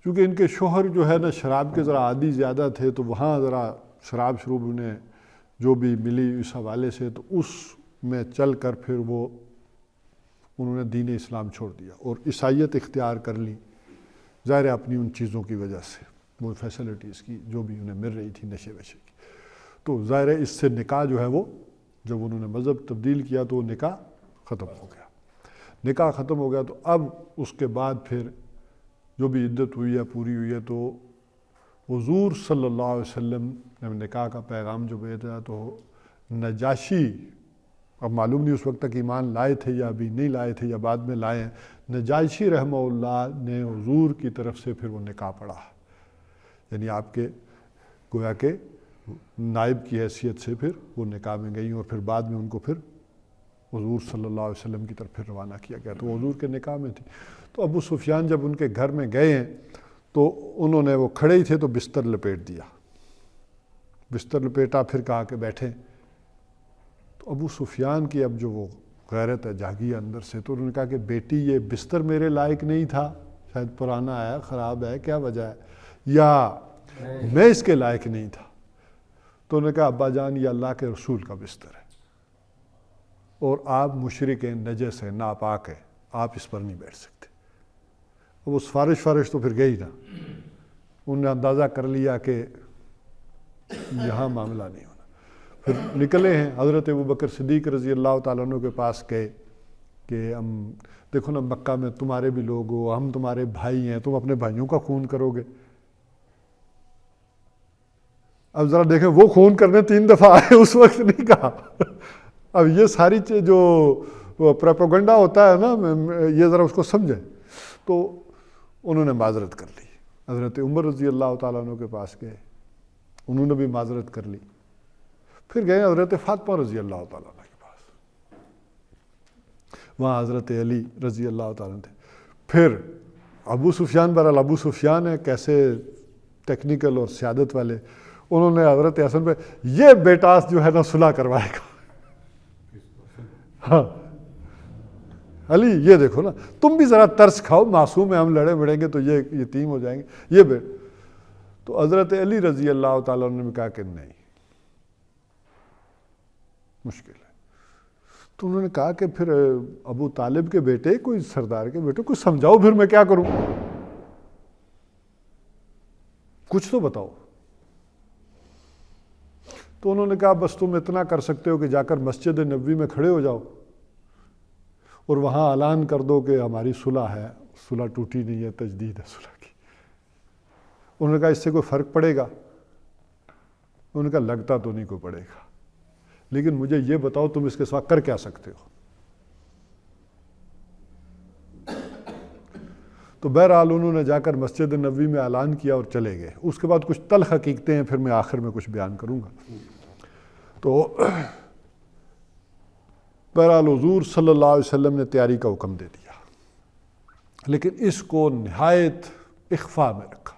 کیونکہ ان کے شوہر جو ہے نا شراب کے ذرا عادی زیادہ تھے، تو وہاں ذرا شراب شروب انہیں جو بھی ملی اس حوالے سے، تو اس میں چل کر پھر انہوں نے دین اسلام چھوڑ دیا اور عیسائیت اختیار کر لی، ظاہر اپنی ان چیزوں کی وجہ سے، وہ فیسلٹیز کی جو بھی انہیں مل رہی تھی نشے وشے کی۔ تو ظاہر اس سے نکاح جو ہے وہ جب انہوں نے مذہب تبدیل کیا تو وہ نکاح ختم ہو گیا۔ نکاح ختم ہو گیا تو اب اس کے بعد پھر جو بھی عدت ہوئی ہے پوری ہوئی ہے، تو حضور صلی اللہ علیہ وسلم نے نکاح کا پیغام جو بھیجا تو نجاشی، اب معلوم نہیں اس وقت تک ایمان لائے تھے یا ابھی نہیں لائے تھے یا بعد میں لائے ہیں، نجاشی رحمہ اللہ نے حضور کی طرف سے پھر وہ نکاح پڑھا، یعنی آپ کے گویا کہ نائب کی حیثیت سے پھر وہ نکاح میں گئیں، اور پھر بعد میں ان کو پھر حضور صلی اللہ علیہ وسلم کی طرف پھر روانہ کیا گیا، تو حضور کے نکاح میں تھی۔ تو ابو سفیان جب ان کے گھر میں گئے ہیں تو انہوں نے، وہ کھڑے ہی تھے تو بستر لپیٹ دیا، بستر لپیٹا، پھر کہا کہ بیٹھیں۔ تو ابو سفیان کی اب جو وہ غیرت ہے جاگی اندر سے، تو انہوں نے کہا کہ بیٹی یہ بستر میرے لائق نہیں تھا، شاید پرانا ہے، خراب ہے، کیا وجہ ہے، یا میں اس کے لائق نہیں تھا؟ تو انہوں نے کہا ابا جان یہ اللہ کے رسول کا بستر ہے اور آپ مشرک ہیں، نجس ہیں، ناپاک ہیں، آپ اس پر نہیں بیٹھ سکتے۔ وہ سفارش تو پھر گئی نا، انہوں نے اندازہ کر لیا کہ یہاں معاملہ نہیں ہونا، پھر نکلے ہیں۔ حضرت ابوبکر صدیق رضی اللہ تعالیٰ عنہ کے پاس گئے کہ ہم دیکھو نا مکہ میں تمہارے بھی لوگ ہو، ہم تمہارے بھائی ہیں، تم اپنے بھائیوں کا خون کرو گے؟ اب ذرا دیکھیں وہ خون کرنے 3 دفعہ آئے، اس وقت نہیں کہا۔ اب یہ ساری جو پروپیگنڈا ہوتا ہے نا، یہ ذرا اس کو سمجھیں۔ تو انہوں نے معذرت کر لی، حضرت عمر رضی اللہ تعالیٰ عنہ کے پاس گئے، انہوں نے بھی معذرت کر لی، پھر گئے حضرت فاطمہ رضی اللہ تعالیٰ عنہ کے پاس، وہاں حضرت علی رضی اللہ تعالیٰ عنہ تھے۔ پھر ابو سفیان، بہرحال ابو سفیان ہے کیسے ٹیکنیکل اور سیادت والے، انہوں نے حضرت حسن پہ یہ بیٹاس جو ہے نا صلح کروائے گا، ہاں علی یہ دیکھو نا، تم بھی ذرا ترس کھاؤ، معصوم ہے، ہم لڑے بڑھیں گے تو یہ یتیم ہو جائیں گے، یہ تو حضرت علی رضی اللہ تعالیٰ عنہ نے کہا کہ نہیں، مشکل ہے۔ تو انہوں نے کہا کہ پھر ابو طالب کے بیٹے، کوئی سردار کے بیٹے، کچھ سمجھاؤ، پھر میں کیا کروں، کچھ تو بتاؤ۔ تو انہوں نے کہا بس تم اتنا کر سکتے ہو کہ جا کر مسجد نبوی میں کھڑے ہو جاؤ اور وہاں اعلان کر دو کہ ہماری صلح ہے، صلح ٹوٹی نہیں ہے، تجدید ہے صلح کی۔ انہوں نے کہا اس سے کوئی فرق پڑے گا؟ انہوں نے کہا لگتا تو نہیں کوئی پڑے گا، لیکن مجھے یہ بتاؤ تم اس کے سوا کر کیا سکتے ہو؟ تو بہرحال انہوں نے جا کر مسجد نبوی میں اعلان کیا اور چلے گئے۔ اس کے بعد کچھ تلخ حقیقتیں ہیں، پھر میں آخر میں کچھ بیان کروں گا۔ تو بہرحال حضور صلی اللہ علیہ وسلم نے تیاری کا حکم دے دیا، لیکن اس کو نہایت اخفاء میں رکھا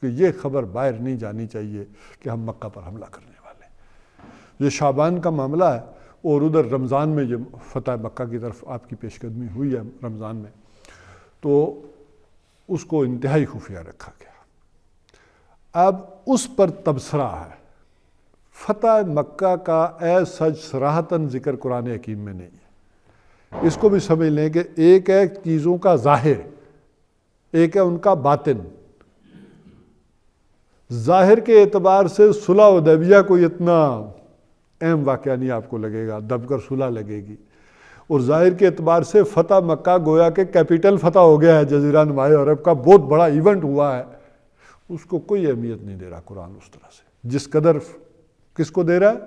کہ یہ خبر باہر نہیں جانی چاہیے کہ ہم مکہ پر حملہ کرنے والے ہیں۔ یہ شعبان کا معاملہ ہے، اور ادھر رمضان میں یہ فتح مکہ کی طرف آپ کی پیش قدمی ہوئی ہے رمضان میں، تو اس کو انتہائی خفیہ رکھا گیا۔ اب اس پر تبصرہ ہے، فتح مکہ کا ایز سچ صراحتاً ذکر قرآن حکیم میں نہیں ہے۔ اس کو بھی سمجھ لیں کہ ایک ہے چیزوں کا ظاہر، ایک ہے ان کا باطن۔ ظاہر کے اعتبار سے صلح حدیبیہ کوئی اتنا اہم واقعہ نہیں آپ کو لگے گا، دب کر صلح لگے گی، اور ظاہر کے اعتبار سے فتح مکہ گویا کہ کیپٹل فتح ہو گیا ہے، جزیرہ نماء عرب کا بہت بڑا ایونٹ ہوا ہے، اس کو کوئی اہمیت نہیں دے رہا قرآن اس طرح سے جس قدر کس کو دے رہا ہے؟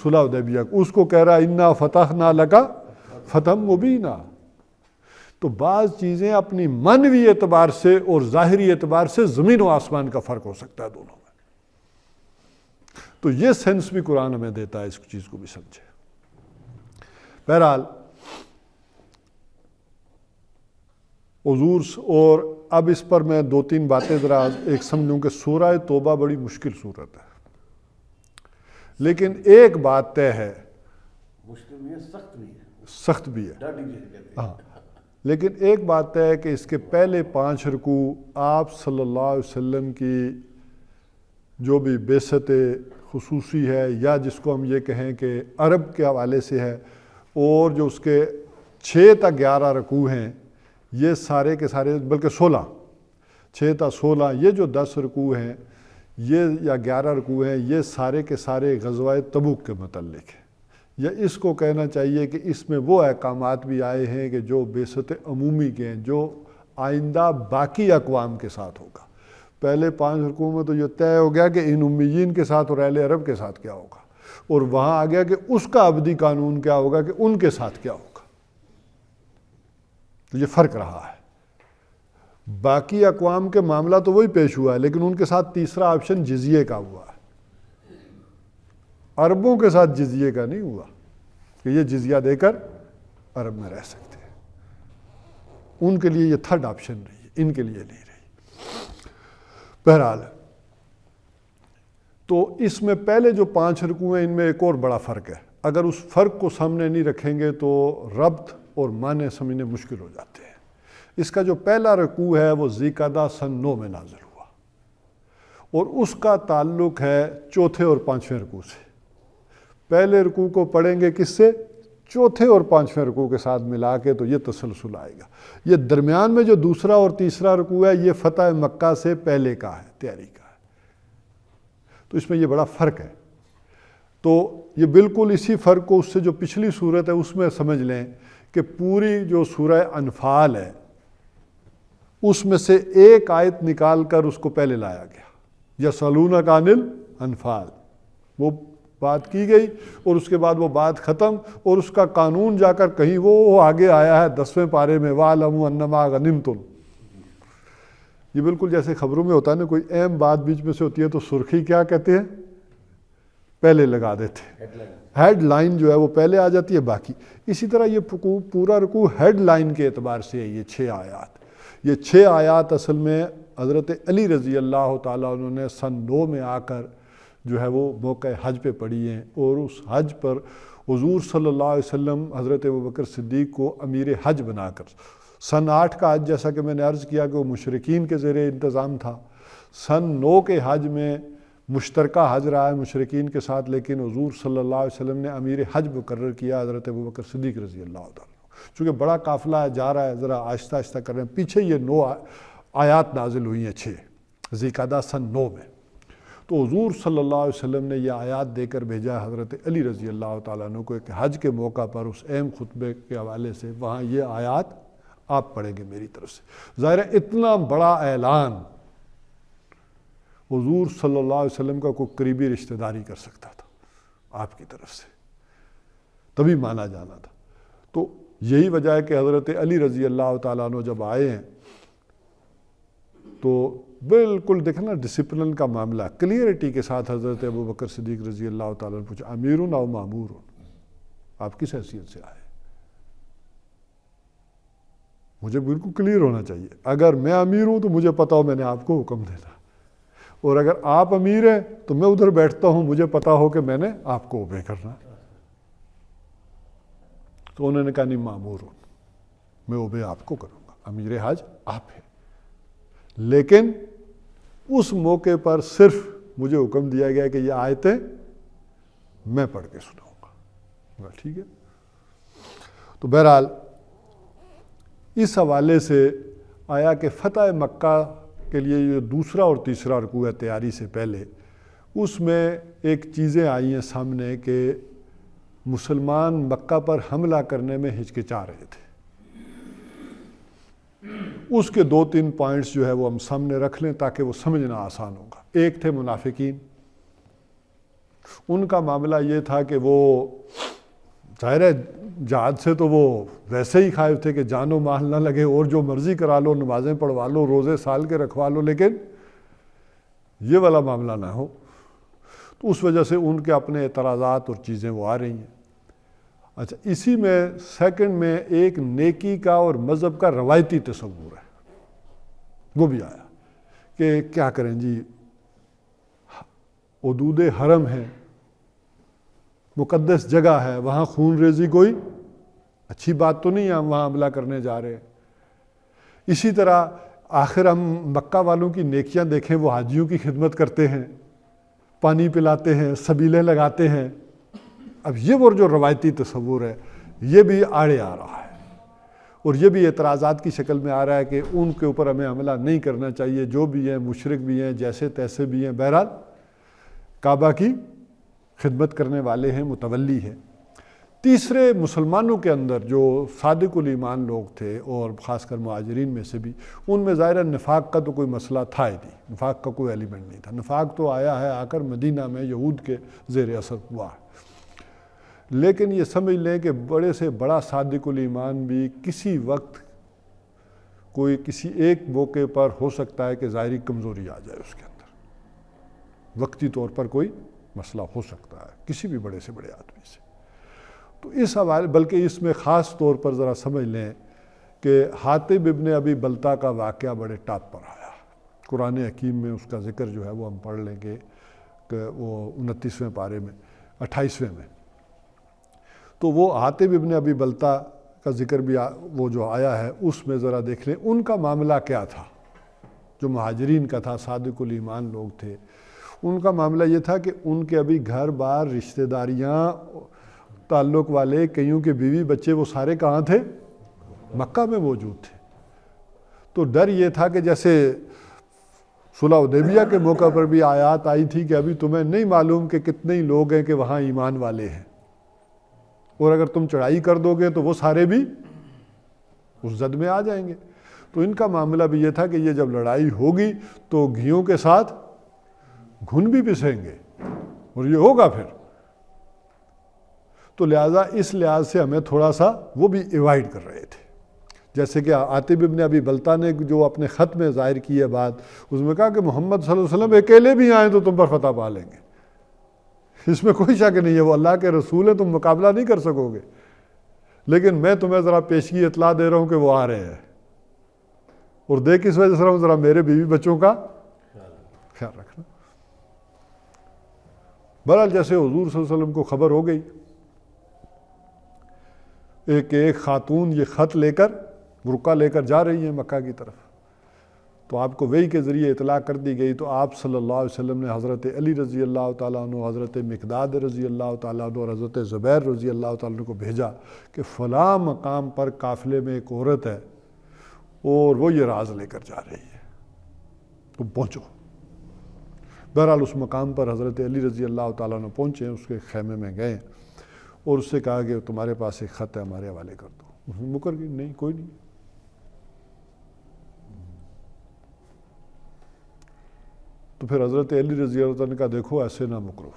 صلح حدیبیہ کو۔ اس کو کہہ رہا ہے انا فتحنا لک فتحا مبینا۔ تو بعض چیزیں اپنی معنوی اعتبار سے اور ظاہری اعتبار سے زمین و آسمان کا فرق ہو سکتا ہے دونوں میں، تو یہ سینس بھی قرآن ہمیں دیتا ہے، اس چیز کو بھی سمجھے۔ بہرحال حضور، اور اب اس پر میں دو تین باتیں ذرا ایک سمجھوں کہ سورہ توبہ بڑی مشکل صورت ہے، لیکن ایک بات طے ہے، مشکل بھی ہے، سخت بھی ہے، سخت بھی ہے، ڈاڈی بھی کہتے ہیں۔ ہاں، لیکن ایک بات طے ہے کہ اس کے پہلے 5 رکوع آپ صلی اللہ علیہ وسلم کی جو بھی بعثت خصوصی ہے، یا جس کو ہم یہ کہیں کہ عرب کے حوالے سے ہے، اور جو اس کے 6 تا 11 رکوع ہیں، یہ سارے کے سارے، بلکہ 16، 6 تا 16، یہ جو 10 رکوع ہیں یہ یا 11 رکوع ہیں، یہ سارے کے سارے غزوہ تبوک کے متعلق ہیں، یا اس کو کہنا چاہیے کہ اس میں وہ احکامات بھی آئے ہیں کہ جو بعثت عمومی کے ہیں، جو آئندہ باقی اقوام کے ساتھ ہوگا۔ پہلے 5 رکوع میں تو یہ طے ہو گیا کہ ان امیین کے ساتھ اور اہل عرب کے ساتھ کیا ہوگا، اور وہاں آ گیا کہ اس کا ابدی قانون کیا ہوگا کہ ان کے ساتھ کیا ہوگا، تو یہ فرق رہا ہے۔ باقی اقوام کے معاملہ تو وہی پیش ہوا ہے، لیکن ان کے ساتھ تیسرا آپشن جزیے کا ہوا ہے، عربوں کے ساتھ جزیے کا نہیں ہوا کہ یہ جزیہ دے کر عرب میں رہ سکتے ہیں، ان کے لیے یہ تھرڈ آپشن رہی ہے، ان کے لیے نہیں رہی۔ بہرحال تو اس میں پہلے جو 5 رکوع ہیں ان میں ایک اور بڑا فرق ہے، اگر اس فرق کو سامنے نہیں رکھیں گے تو ربط اور معنی سمجھنے مشکل ہو جاتے ہیں۔ اس کا جو پہلا رکوع ہے وہ ذوالقعدہ سن 9 میں نازل ہوا، اور اس کا تعلق ہے چوتھے اور 5ویں رکوع سے۔ پہلے رکوع کو پڑھیں گے کس سے؟ چوتھے اور 5ویں رکوع کے ساتھ ملا کے، تو یہ تسلسل آئے گا۔ یہ درمیان میں جو دوسرا اور تیسرا رکوع ہے یہ فتح مکہ سے پہلے کا ہے، تیاری کا ہے، تو اس میں یہ بڑا فرق ہے۔ تو یہ بالکل اسی فرق کو اس سے جو پچھلی صورت ہے اس میں سمجھ لیں کہ پوری جو سورہ انفال ہے اس میں سے ایک آیت نکال کر اس کو پہلے لایا گیا، یسألونک عن الانفال، وہ بات کی گئی اور اس کے بعد وہ بات ختم، اور اس کا قانون جا کر کہیں وہ آگے آیا ہے 10ویں پارے میں، وَاعْلَمُوا أَنَّمَا غَنِمْتُمْ۔ یہ بالکل جیسے خبروں میں ہوتا ہے نا، کوئی اہم بات بیچ میں سے ہوتی ہے تو سرخی کیا کہتے ہیں؟ پہلے لگا دیتے ہیں، ہیڈ لائن جو ہے وہ پہلے آ جاتی ہے باقی۔ اسی طرح یہ پورا رکوع ہیڈ لائن کے اعتبار سے ہے، یہ 6 آیات۔ یہ 6 آیات اصل میں حضرت علی رضی اللہ تعالیٰ عنہ نے سن 9 میں آ کر جو ہے وہ موقع حج پہ پڑھی ہیں، اور اس حج پر حضور صلی اللہ علیہ وسلم حضرت ابوبکر صدیق کو امیر حج بنا کر، سن 8 کا حج جیسا کہ میں نے عرض کیا کہ وہ مشرکین کے زیر انتظام تھا، سن 9 کے حج میں مشترکہ حج رہا ہے مشرکین کے ساتھ، لیکن حضور صلی اللہ علیہ وسلم نے امیر حج مقرر کیا حضرت ابوبکر صدیق رضی اللہ تعالیٰ، چونکہ بڑا قافلہ ہے جا رہا ہے، ذرا آہستہ آہستہ کر رہے ہیں۔ پیچھے یہ 9 آیات نازل ہوئی ہیں، 6 ذوالقعدہ سن 9 میں۔ تو حضور صلی اللہ علیہ وسلم نے یہ آیات دے کر بھیجا حضرت علی رضی اللہ تعالیٰ عنہ کو کہ حج کے موقع پر اس اہم خطبے کے حوالے سے وہاں یہ آیات آپ پڑھیں گے میری طرف سے۔ ظاہر ہے اتنا بڑا اعلان حضور صلی اللہ علیہ وسلم کا کوئی قریبی رشتہ داری کر سکتا تھا آپ کی طرف سے، تبھی مانا جانا تھا۔ تو یہی وجہ ہے کہ حضرت علی رضی اللہ تعالیٰ عنہ جب آئے ہیں تو بالکل دیکھنا ڈسپلن کا معاملہ کلیئرٹی کے ساتھ حضرت ابو بکر صدیق رضی اللہ تعالیٰ عنہ پوچھا امیرون او مامورون، آپ کس حیثیت سے آئے؟ مجھے بالکل کلیئر ہونا چاہیے، اگر میں امیر ہوں تو مجھے پتا ہو میں نے آپ کو حکم دینا، اور اگر آپ امیر ہیں تو میں ادھر بیٹھتا ہوں مجھے پتا ہو کہ میں نے آپ کو اوبے کرنا۔ تو انہوں نے کہا نہیں مامور ہوں، میں اوبے آپ کو کروں گا، امیر حج آپ ہیں، لیکن اس موقع پر صرف مجھے حکم دیا گیا کہ یہ آیتیں میں پڑھ کے سناؤں گا۔ ٹھیک ہے، تو بہرحال اس حوالے سے آیا کہ فتح مکہ کے لیے یہ دوسرا اور تیسرا رکوع ہے تیاری سے پہلے، اس میں ایک چیزیں آئی ہیں سامنے کہ مسلمان مکہ پر حملہ کرنے میں ہچکچا رہے تھے۔ اس کے 2-3 پوائنٹس جو ہے وہ ہم سامنے رکھ لیں تاکہ وہ سمجھنا آسان ہوگا۔ ایک تھے منافقین، ان کا معاملہ یہ تھا کہ وہ ظاہر ہے جہاد سے تو وہ ویسے ہی خائف تھے کہ جان و مال نہ لگے، اور جو مرضی کرا لو، نمازیں پڑھوا لو، روزے سال کے رکھوا لو، لیکن یہ والا معاملہ نہ ہو۔ تو اس وجہ سے ان کے اپنے اعتراضات اور چیزیں وہ آ رہی ہیں۔ اچھا، اسی میں سیکنڈ میں ایک نیکی کا اور مذہب کا روایتی تصور ہے، وہ بھی آیا کہ کیا کریں جی، حدود حرم ہے، مقدس جگہ ہے، وہاں خون ریزی کوئی اچھی بات تو نہیں ہے، ہم وہاں حملہ کرنے جا رہے ہیں۔ اسی طرح آخر ہم مکہ والوں کی نیکیاں دیکھیں، وہ حاجیوں کی خدمت کرتے ہیں، پانی پلاتے ہیں، سبیلیں لگاتے ہیں۔ اب یہ وہ جو روایتی تصور ہے یہ بھی آڑے آ رہا ہے، اور یہ بھی اعتراضات کی شکل میں آ رہا ہے کہ ان کے اوپر ہمیں حملہ نہیں کرنا چاہیے، جو بھی ہیں مشرک بھی ہیں، جیسے تیسے بھی ہیں، بہرحال کعبہ کی خدمت کرنے والے ہیں، متولی ہیں۔ تیسرے مسلمانوں کے اندر جو صادق الایمان لوگ تھے، اور خاص کر مہاجرین میں سے بھی، ان میں ظاہر نفاق کا تو کوئی مسئلہ تھا ہی نہیں، نفاق کا کوئی ایلیمنٹ نہیں تھا۔ نفاق تو آیا ہے آ کر مدینہ میں یہود کے زیر اثر ہوا ہے، لیکن یہ سمجھ لیں کہ بڑے سے بڑا صادق الایمان بھی کسی وقت کوئی کسی ایک موقع پر ہو سکتا ہے کہ ظاہری کمزوری آ جائے اس کے اندر، وقتی طور پر کوئی مسئلہ ہو سکتا ہے کسی بھی بڑے سے بڑے آدمی سے۔ تو اس حوالے، بلکہ اس میں خاص طور پر ذرا سمجھ لیں کہ حاطب ابن ابی بلتہ کا واقعہ بڑے ٹاپ پر آیا، قرآن حکیم میں اس کا ذکر جو ہے وہ ہم پڑھ لیں گے کہ وہ 29ویں پارے میں 28ویں میں، تو وہ حاطب ابن ابی بلتہ کا ذکر بھی وہ جو آیا ہے اس میں ذرا دیکھ لیں ان کا معاملہ کیا تھا، جو مہاجرین کا تھا، صادق الایمان لوگ تھے۔ ان کا معاملہ یہ تھا کہ ان کے ابھی گھر بار، رشتہ داریاں، تعلق والے، کئیوں کے بیوی بچے، وہ سارے کہاں تھے؟ مکہ میں موجود تھے۔ تو ڈر یہ تھا کہ جیسے صلح حدیبیہ کے موقع پر بھی آیات آئی تھی کہ ابھی تمہیں نہیں معلوم کہ کتنے ہی لوگ ہیں کہ وہاں ایمان والے ہیں، اور اگر تم چڑھائی کر دو گے تو وہ سارے بھی اس زد میں آ جائیں گے۔ تو ان کا معاملہ بھی یہ تھا کہ یہ جب لڑائی ہوگی تو گھیوں کے ساتھ گھن بھی پسیں گے، اور یہ ہوگا پھر۔ تو لہٰذا اس لحاظ سے ہمیں تھوڑا سا وہ بھی ایوائڈ کر رہے تھے، جیسے کہ حاطب ابن ابی بلتہ نے جو اپنے خط میں ظاہر کی ہے بات، اس میں کہا کہ محمد صلی اللہ علیہ وسلم اکیلے بھی آئیں تو تم پر فتح پا لیں گے، اس میں کوئی شک نہیں ہے، وہ اللہ کے رسول ہیں، تم مقابلہ نہیں کر سکو گے، لیکن میں تمہیں ذرا پیشگی اطلاع دے رہا ہوں کہ وہ آ رہے ہیں، اور دیکھ اس وجہ سے ذرا میرے بیوی بچوں کا خیال رکھنا۔ بہرحال جیسے حضور صلی اللہ علیہ وسلم کو خبر ہو گئی، ایک خاتون یہ خط لے کر، برقع لے کر جا رہی ہیں مکہ کی طرف، تو آپ کو وحی کے ذریعے اطلاع کر دی گئی، تو آپ صلی اللہ علیہ وسلم نے حضرت علی رضی اللہ تعالیٰ عنہ، حضرت مقداد رضی اللہ تعالیٰ عنہ اور حضرت زبیر رضی اللہ تعالیٰ عنہ کو بھیجا کہ فلاں مقام پر قافلے میں ایک عورت ہے اور وہ یہ راز لے کر جا رہی ہے، تم پہنچو۔ بہرحال اس مقام پر حضرت علی رضی اللہ تعالیٰ عنہ پہنچے، اس کے خیمے میں گئے اور اس سے کہا کہ تمہارے پاس ایک خط ہے، ہمارے حوالے کر دو۔ اس نے مکر گئی، نہیں کوئی نہیں۔ تو پھر حضرت علی رضی اللہ عنہ نے کہا دیکھو ایسے نہ مکرو،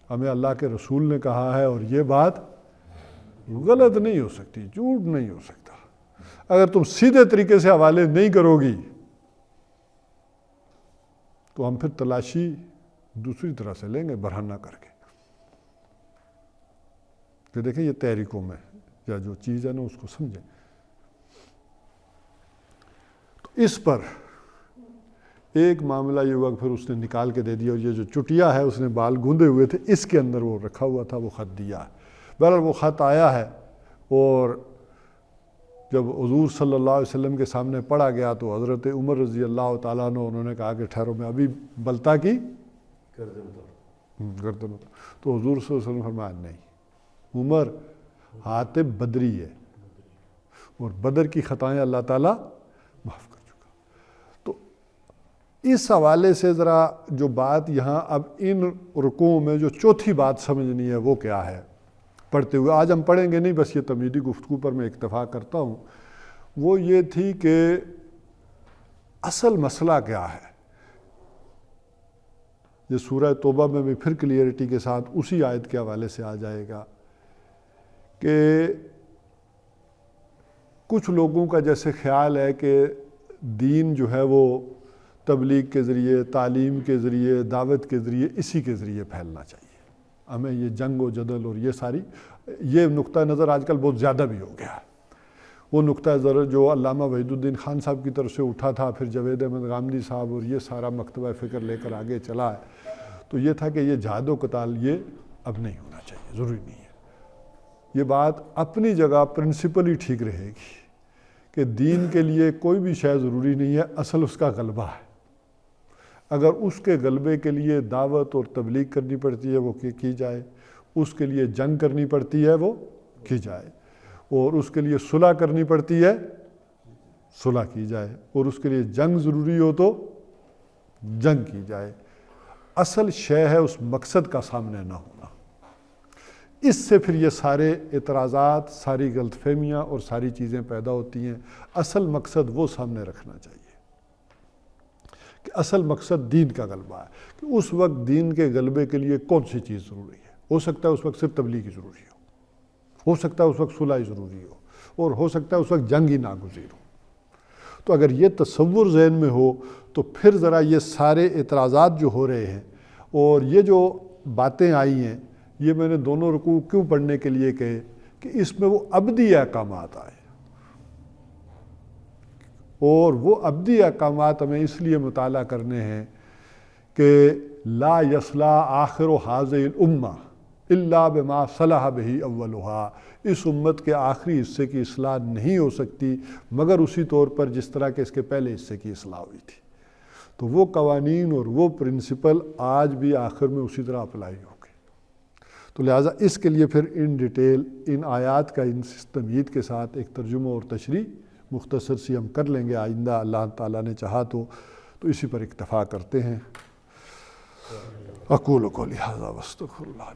ہمیں اللہ کے رسول نے کہا ہے اور یہ بات غلط نہیں ہو سکتی، جھوٹ نہیں ہو سکتا، اگر تم سیدھے طریقے سے حوالے نہیں کرو گی تو ہم پھر تلاشی دوسری طرح سے لیں گے، بہانہ کر کے کہ دیکھیں یہ تحریکوں میں یا جو چیز ہے نا اس کو سمجھیں۔ تو اس پر ایک معاملہ یہ ہوا کہ پھر اس نے نکال کے دے دیا، اور یہ جو چٹیا ہے اس نے بال گوندے ہوئے تھے اس کے اندر وہ رکھا ہوا تھا، وہ خط دیا ہے۔ بہرحال وہ خط آیا ہے اور جب حضور صلی اللہ علیہ وسلم کے سامنے پڑھا گیا تو حضرت عمر رضی اللہ تعالیٰ عنہ انہوں نے کہا کہ ٹھہرو میں ابھی بلتا کی گردن اتار۔ تو حضور صلی اللہ علیہ وسلم نے فرمایا نہیں، عمر حاتب بدری ہے اور بدر کی خطائیں اللہ تعالیٰ معاف کر چکا۔ تو اس حوالے سے ذرا جو بات یہاں اب ان رکوعوں میں جو چوتھی بات سمجھنی ہے وہ کیا ہے پڑھتے ہوئے، آج ہم پڑھیں گے نہیں، بس یہ تمہیدی گفتگو پر میں اکتفا کرتا ہوں، وہ یہ تھی کہ اصل مسئلہ کیا ہے۔ یہ سورہ توبہ میں بھی پھر کلیئرٹی کے ساتھ اسی آیت کے حوالے سے آ جائے گا کہ کچھ لوگوں کا جیسے خیال ہے کہ دین جو ہے وہ تبلیغ کے ذریعے، تعلیم کے ذریعے، دعوت کے ذریعے، اسی کے ذریعے پھیلنا چاہیے، ہمیں یہ جنگ و جدل اور یہ نقطہ نظر آج کل بہت زیادہ بھی ہو گیا ہے۔ وہ نقطہ نظر جو علامہ وحید الدین خان صاحب کی طرف سے اٹھا تھا، پھر جاوید احمد غامدی صاحب اور یہ سارا مکتبہ فکر لے کر آگے چلا ہے، تو یہ تھا کہ یہ جہاد و قتال یہ اب نہیں ہونا چاہیے، ضروری نہیں ہے۔ یہ بات اپنی جگہ پرنسپلی ٹھیک رہے گی کہ دین کے لیے کوئی بھی شے ضروری نہیں ہے، اصل اس کا غلبہ ہے۔ اگر اس کے غلبے کے لیے دعوت اور تبلیغ کرنی پڑتی ہے وہ کی جائے، اس کے لیے جنگ کرنی پڑتی ہے وہ کی جائے، اور اس کے لیے صلح کرنی پڑتی ہے صلح کی جائے، اور اس کے لیے جنگ ضروری ہو تو جنگ کی جائے۔ اصل شے ہے اس مقصد کا سامنے نہ ہونا۔ اس سے پھر یہ سارے اعتراضات، ساری غلط فہمیاں اور ساری چیزیں پیدا ہوتی ہیں۔ اصل مقصد وہ سامنے رکھنا چاہیے کہ اصل مقصد دین کا غلبہ ہے، کہ اس وقت دین کے غلبے کے لیے کون سی چیز ضروری ہے۔ ہو سکتا ہے اس وقت صرف تبلیغ ضروری ہو سکتا ہے اس وقت صلح ضروری ہو، اور ہو سکتا ہے اس وقت جنگ ہی ناگزیر ہو۔ تو اگر یہ تصور ذہن میں ہو تو پھر ذرا یہ سارے اعتراضات جو ہو رہے ہیں اور یہ جو باتیں آئی ہیں، یہ میں نے دونوں رکوع کیوں پڑھنے کے لیے کہے کہ اس میں وہ ابدی احکامات آئے، اور وہ ابدی احکامات ہمیں اس لیے مطالعہ کرنے ہیں کہ لا یصلح آخر هذه الامہ الا بما صلح به اولها، اس امت کے آخری حصے کی اصلاح نہیں ہو سکتی مگر اسی طور پر جس طرح کہ اس کے پہلے حصے کی اصلاح ہوئی تھی۔ تو وہ قوانین اور وہ پرنسپل آج بھی آخر میں اسی طرح اپلائی ہو گئے۔ تو لہٰذا اس کے لیے پھر ان ڈیٹیل ان آیات کا ان تمہید کے ساتھ ایک ترجمہ اور تشریح مختصر سی ہم کر لیں گے آئندہ اللہ تعالیٰ نے چاہا تو اسی پر اکتفا کرتے ہیں۔ اقول قولی ھذا واستغفر اللہ۔